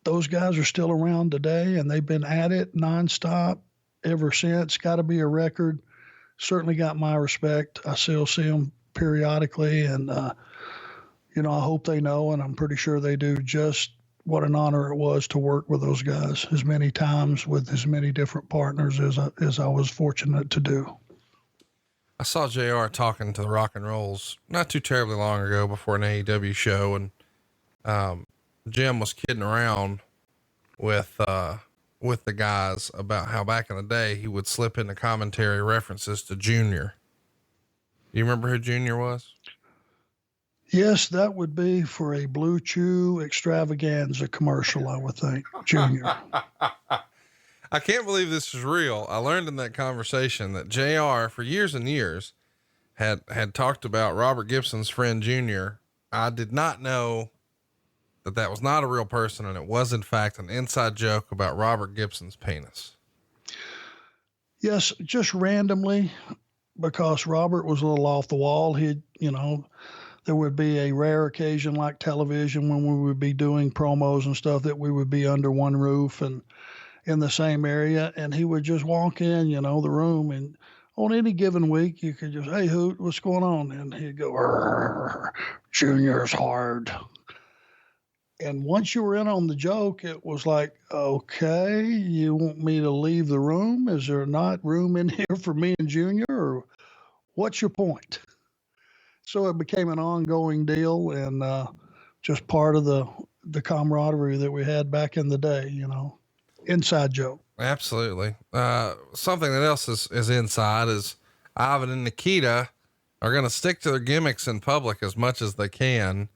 Those guys are still around today, and they've been at it nonstop ever since. Got to be a record. Certainly got my respect. I still see them periodically, and I hope they know, and I'm pretty sure they do, just what an honor it was to work with those guys as many times with as many different partners as I was fortunate to do. I saw JR talking to the Rock and Rolls not too terribly long ago before an AEW show, and Jim was kidding around with the guys about how back in the day he would slip into commentary references to Junior. You remember who Junior was? Yes, that would be for a Blue Chew extravaganza commercial, I would think. Junior. I can't believe this is real. I learned in that conversation that JR for years and years had talked about Robert Gibson's friend Junior. I did not know that was not a real person, and it was in fact an inside joke about Robert Gibson's penis. Yes, just randomly, because Robert was a little off the wall. There would be a rare occasion like television when we would be doing promos and stuff that we would be under one roof and in the same area. And he would just walk in, the room, and on any given week, you could just, "Hey, Hoot, what's going on?" And he'd go, "Junior's hard." And once you were in on the joke, it was like, okay, you want me to leave the room? Is there not room in here for me and Junior? Or what's your point? So it became an ongoing deal, and just part of the camaraderie that we had back in the day, inside joke. Absolutely. Something that else is inside is Ivan and Nikita are going to stick to their gimmicks in public as much as they can.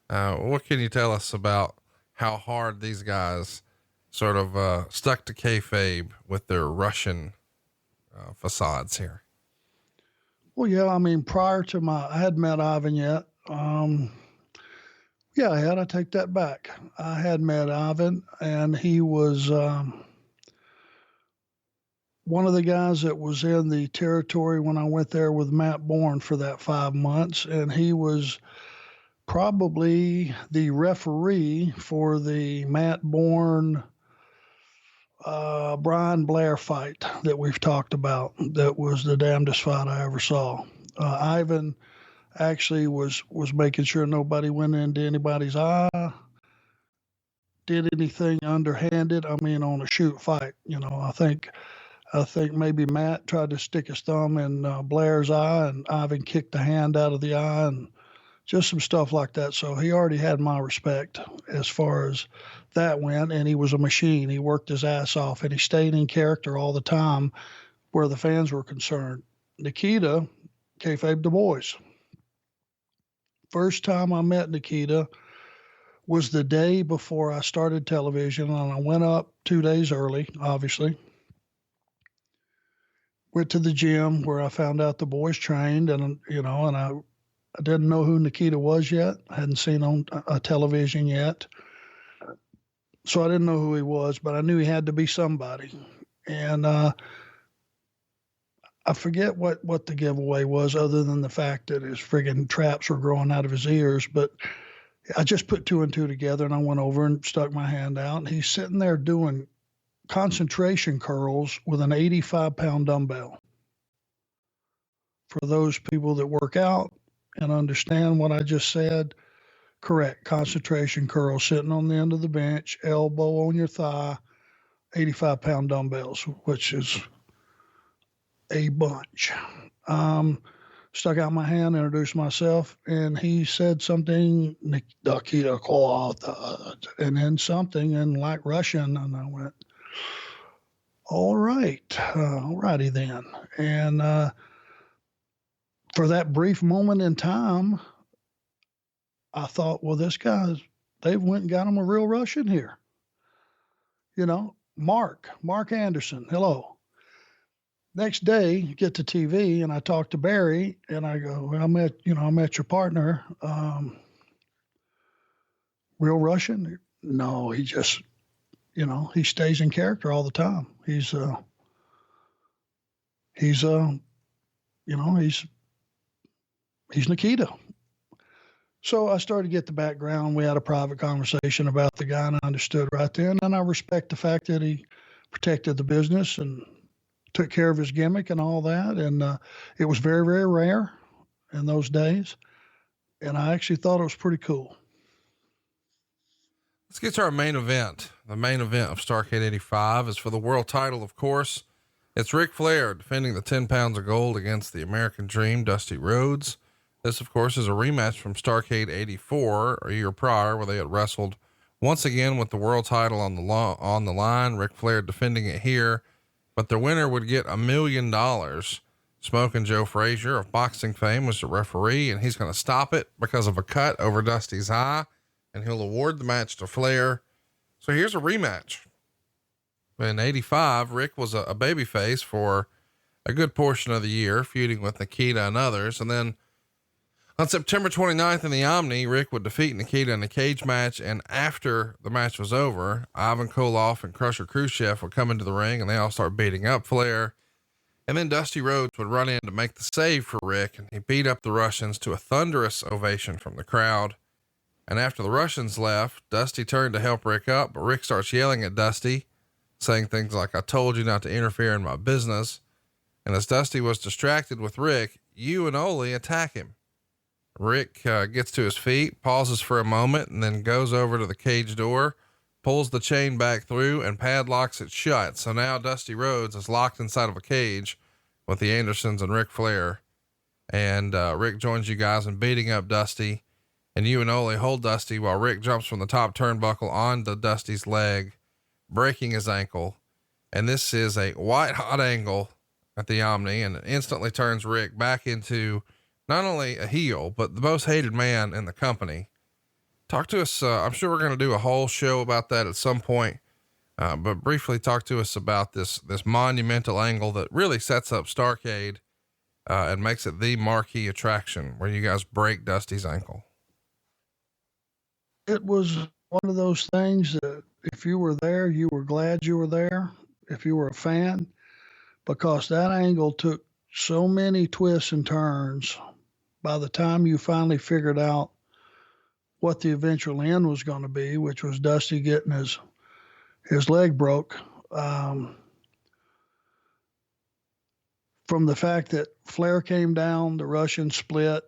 What can you tell us about how hard these guys sort of stuck to kayfabe with their Russian facades here? Well, yeah, prior to I hadn't met Ivan yet. Yeah, I take that back. I had met Ivan, and he was one of the guys that was in the territory when I went there with Matt Bourne for that 5 months, and he was probably the referee for the Matt Bourne, Brian Blair fight that we've talked about. That was the damnedest fight I ever saw. Ivan actually was making sure nobody went into anybody's eye, did anything underhanded. I mean, on a shoot fight, I think maybe Matt tried to stick his thumb in Blair's eye, and Ivan kicked the hand out of the eye, and just some stuff like that. So he already had my respect as far as that went, and he was a machine. He worked his ass off, and he stayed in character all the time where the fans were concerned. Nikita kayfabed the boys. First time I met Nikita was the day before I started television, and I went up 2 days early, obviously. Went to the gym where I found out the boys trained, and I didn't know who Nikita was yet. I hadn't seen on a television yet. So I didn't know who he was, but I knew he had to be somebody. And I forget what the giveaway was other than the fact that his friggin' traps were growing out of his ears. But I just put two and two together, and I went over and stuck my hand out. And he's sitting there doing concentration curls with an 85-pound dumbbell. For those people that work out and understand what I just said, correct. Concentration curls, sitting on the end of the bench, elbow on your thigh, 85-pound dumbbells, which is a bunch. Stuck out my hand, introduced myself, and he said something, Nikita Koloffs, and then something in like Russian, and I went, all righty then. And for that brief moment in time, I thought, well, they've went and got him a real Russian here. Mark Anderson, hello. Next day, get to TV, and I talk to Barry, and I go, well, I met your partner. Real Russian? No, he just, he stays in character all the time. He's Nikita. So I started to get the background. We had a private conversation about the guy, and I understood right then. And I respect the fact that he protected the business and took care of his gimmick and all that. And it was very, very rare in those days. And I actually thought it was pretty cool. Let's get to our main event. The main event of Starrcade 85 is for the world title, of course. It's Ric Flair defending the 10 pounds of gold against the American Dream, Dusty Rhodes. This, of course, is a rematch from Starrcade 84, a year prior, where they had wrestled once again with the world title on the line. Ric Flair defending it here, but the winner would get $1 million. Smoking Joe Frazier of boxing fame was the referee, and he's going to stop it because of a cut over Dusty's eye, and he'll award the match to Flair. So here's a rematch. In 85, Rick was a babyface for a good portion of the year, feuding with Nikita and others. And then on September 29th in the Omni, Rick would defeat Nikita in a cage match. And after the match was over, Ivan Koloff and Crusher Khrushchev would come into the ring, and they all start beating up Flair. And then Dusty Rhodes would run in to make the save for Rick, and he beat up the Russians to a thunderous ovation from the crowd. And after the Russians left, Dusty turned to help Rick up, but Rick starts yelling at Dusty, saying things like, "I told you not to interfere in my business." And as Dusty was distracted with Rick, you and Ole attack him. Rick gets to his feet, pauses for a moment, and then goes over to the cage door, pulls the chain back through, and padlocks it shut. So now Dusty Rhodes is locked inside of a cage with the Andersons and Ric Flair. And Rick joins you guys in beating up Dusty, and you and Ole hold Dusty while Rick jumps from the top turnbuckle onto Dusty's leg, breaking his ankle. And this is a white hot angle at the Omni, and it instantly turns Rick back into not only a heel, but the most hated man in the company. Talk to us. I'm sure we're going to do a whole show about that at some point. But briefly talk to us about this monumental angle that really sets up Starrcade, and makes it the marquee attraction where you guys break Dusty's ankle. It was one of those things that if you were there, you were glad you were there. If you were a fan, because that angle took so many twists and turns. By the time you finally figured out what the eventual end was going to be, which was Dusty getting his leg broke, from the fact that Flair came down, the Russian split,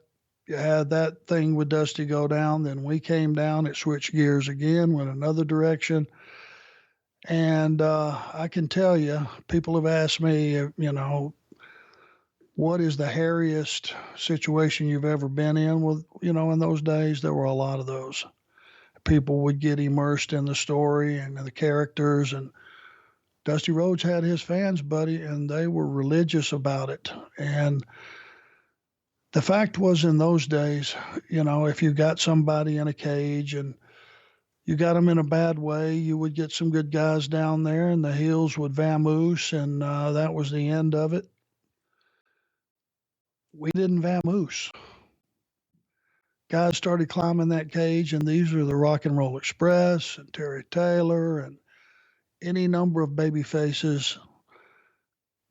you had that thing with Dusty go down, then we came down, it switched gears again, went another direction. And I can tell you, people have asked me, what is the hairiest situation you've ever been in? Well, in those days, there were a lot of those. People would get immersed in the story and the characters, and Dusty Rhodes had his fans, buddy, and they were religious about it. And the fact was, in those days, if you got somebody in a cage and you got them in a bad way, you would get some good guys down there and the heels would vamoose, and that was the end of it. We didn't vamoose. Guys started climbing that cage, and these are the Rock and Roll Express and Terry Taylor and any number of baby faces,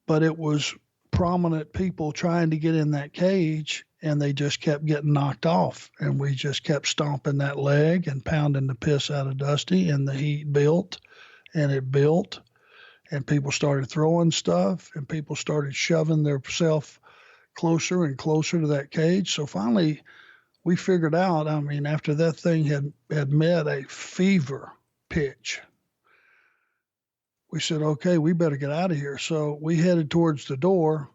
but it was prominent people trying to get in that cage, and they just kept getting knocked off, and we just kept stomping that leg and pounding the piss out of Dusty, and the heat built, and it built, and people started throwing stuff, and people started shoving themselves closer and closer to that cage. So finally, we figured out, after that thing had met a fever pitch, we said, okay, we better get out of here. So we headed towards the door.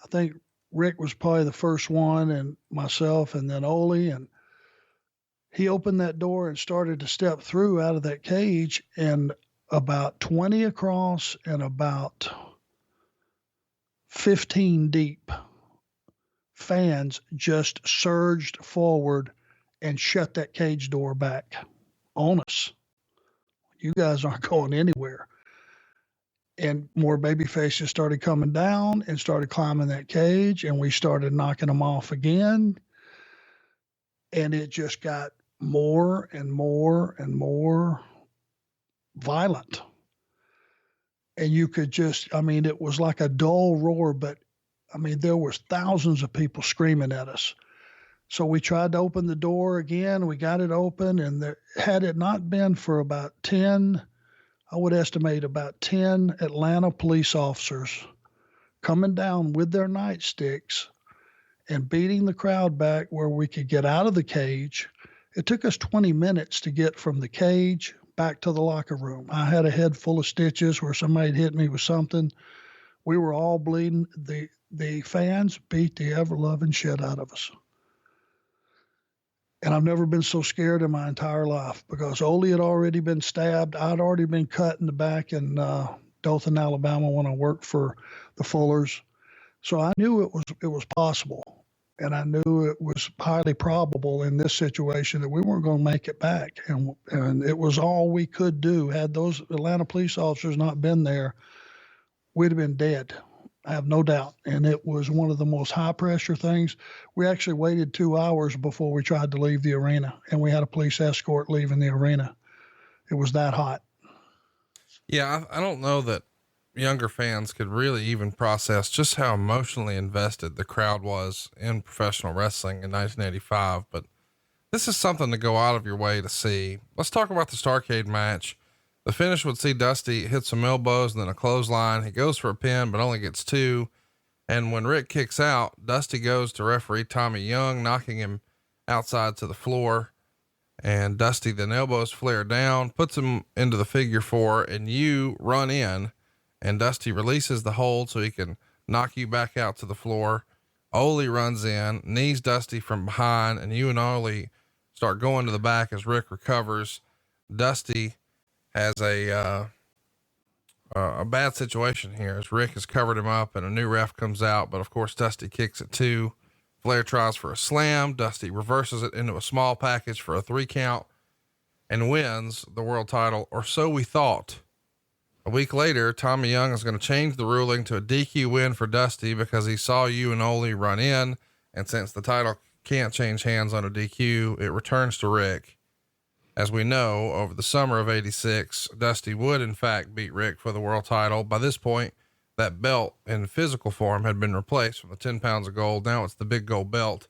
I think Rick was probably the first one, and myself, and then Ole, and he opened that door and started to step through out of that cage, and about 20 across and about 15 deep fans just surged forward and shut that cage door back on us. You guys aren't going anywhere. And more baby faces started coming down and started climbing that cage, and we started knocking them off again. And it just got more and more and more violent. And you could just, it was like a dull roar, but there was thousands of people screaming at us. So we tried to open the door again. We got it open, and had it not been for about 10, I would estimate about 10 Atlanta police officers coming down with their nightsticks and beating the crowd back where we could get out of the cage. It took us 20 minutes to get from the cage back to the locker room. I had a head full of stitches where somebody had hit me with something. We were all bleeding. The fans beat the ever-loving shit out of us. And I've never been so scared in my entire life, because Ole had already been stabbed. I'd already been cut in the back in Dothan, Alabama, when I worked for the Fullers. So I knew it was possible. And I knew it was highly probable in this situation that we weren't going to make it back. And it was all we could do. Had those Atlanta police officers not been there, we'd have been dead. I have no doubt. And it was one of the most high pressure things. We actually waited 2 hours before we tried to leave the arena, and we had a police escort leaving the arena. It was that hot. Yeah. I don't know that younger fans could really even process just how emotionally invested the crowd was in professional wrestling in 1985, but this is something to go out of your way to see. Let's talk about the Starrcade match. The finish would see Dusty hit some elbows and then a clothesline. He goes for a pin, but only gets 2. And when Rick kicks out, Dusty goes to referee Tommy Young, knocking him outside to the floor. And Dusty then elbows Flair down, puts him into the figure 4, and you run in, and Dusty releases the hold so he can knock you back out to the floor. Ole runs in, knees Dusty from behind, and you and Ole start going to the back as Rick recovers. Dusty has a bad situation here as Rick has covered him up and a new ref comes out. But of course, Dusty kicks it 2. Flair tries for a slam. Dusty reverses it into a small package for a 3 count and wins the world title, or so we thought. A week later, Tommy Young is going to change the ruling to a DQ win for Dusty because he saw you and Ole run in. And since the title can't change hands on a DQ, it returns to Rick. As we know, over the summer of 86, Dusty would in fact beat Rick for the world title. By this point, that belt in physical form had been replaced from the 10 pounds of gold. Now it's the big gold belt.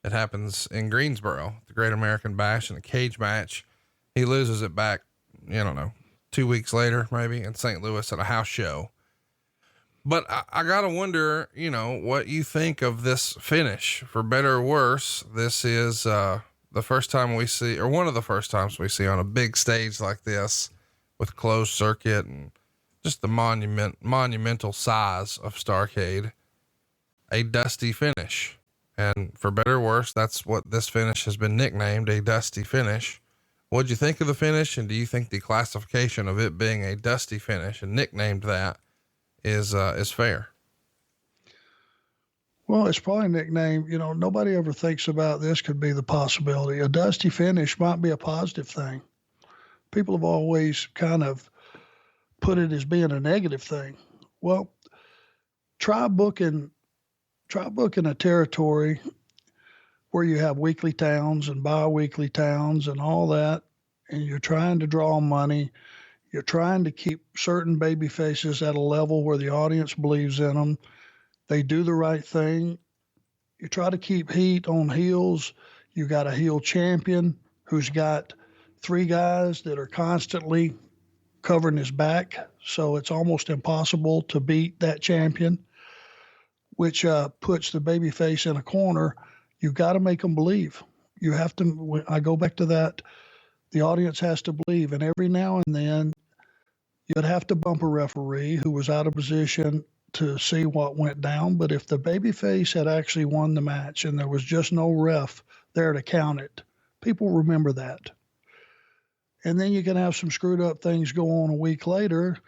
It happens in Greensboro, the Great American Bash, in a cage match. He loses it back, 2 weeks later, maybe in St. Louis at a house show. But I gotta wonder, what you think of this finish. For better or worse, this is the first time we see, or one of the first times we see on a big stage like this with closed circuit and just the monumental size of Starrcade, a dusty finish. And for better or worse, that's what this finish has been nicknamed, a dusty finish. What'd you think of the finish? And do you think the classification of it being a dusty finish and nicknamed that is fair? Well, it's probably nicknamed, nobody ever thinks about this could be the possibility. A dusty finish might be a positive thing. People have always kind of put it as being a negative thing. Well, try booking a territory where you have weekly towns and bi-weekly towns and all that, and you're trying to draw money. You're trying to keep certain baby faces at a level where the audience believes in them. They do the right thing. You try to keep heat on heels. You got a heel champion who's got 3 guys that are constantly covering his back. So it's almost impossible to beat that champion, which puts the baby face in a corner. You've got to make them believe. You have to, I go back to that. The audience has to believe. And every now and then you'd have to bump a referee who was out of position to see what went down. But if the babyface had actually won the match and there was just no ref there to count it, people remember that. And then you can have some screwed up things go on a week later,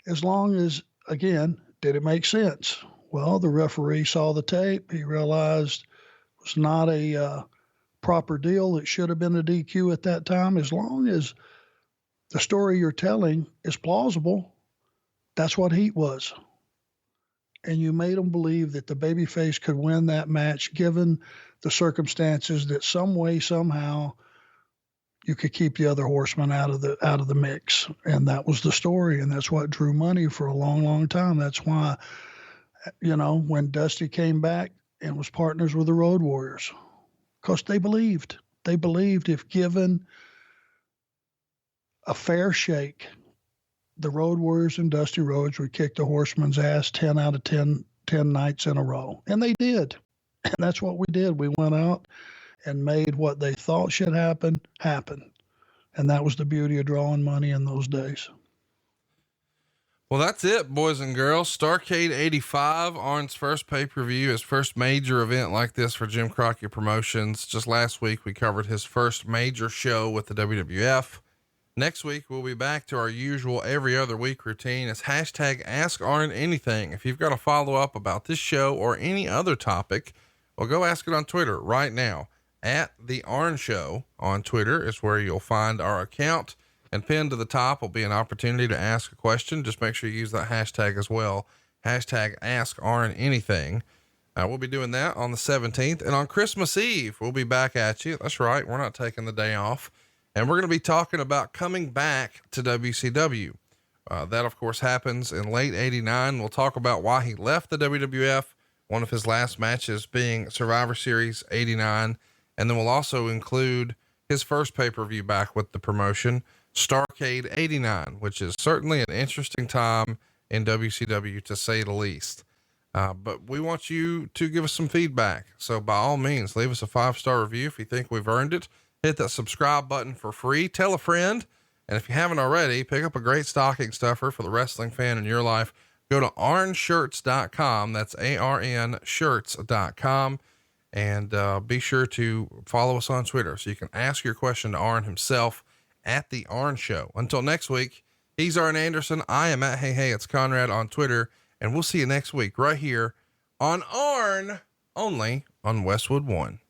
as long as, again, did it make sense? Well, the referee saw the tape. He realized it was not a proper deal. It should have been a DQ at that time. As long as the story you're telling is plausible, that's what heat was. And you made them believe that the babyface could win that match, given the circumstances that some way, somehow, you could keep the other horsemen out of the mix. And that was the story. And that's what drew money for a long, long time. That's why, when Dusty came back and was partners with the Road Warriors, because they believed if given a fair shake, the Road Warriors and Dusty Rhodes would kick the Horsemen's ass 10 out of 10 nights in a row. And they did. And that's what we did. We went out and made what they thought should happen. And that was the beauty of drawing money in those days. Well, that's it, boys and girls. Starrcade 85, Arn's first pay-per-view, his first major event like this for Jim Crockett Promotions. Just last week, we covered his first major show with the WWF. Next week, we'll be back to our usual every other week routine. It's hashtag Ask Arn Anything. If you've got a follow up about this show or any other topic, well, go ask it on Twitter right now. At The Arn Show on Twitter is where you'll find our account, and pinned to the top will be an opportunity to ask a question. Just make sure you use that hashtag as well. Hashtag Ask Arn Anything. We'll be doing that on the 17th, and on Christmas Eve, we'll be back at you. That's right. We're not taking the day off. And we're going to be talking about coming back to WCW. That of course happens in late 89. We'll talk about why he left the WWF, one of his last matches being Survivor Series 89. And then we'll also include his first pay-per-view back with the promotion, Starrcade 89, which is certainly an interesting time in WCW to say the least. But we want you to give us some feedback. So by all means, leave us a 5-star review if you think we've earned it. Hit that subscribe button for free. Tell a friend. And if you haven't already, pick up a great stocking stuffer for the wrestling fan in your life. Go to arnshirts.com. That's ARN shirts.com. And be sure to follow us on Twitter so you can ask your question to Arn himself at The Arn Show. Until next week, he's Arn Anderson. I am at Hey, it's Conrad on Twitter. And we'll see you next week right here on Arn, only on Westwood One.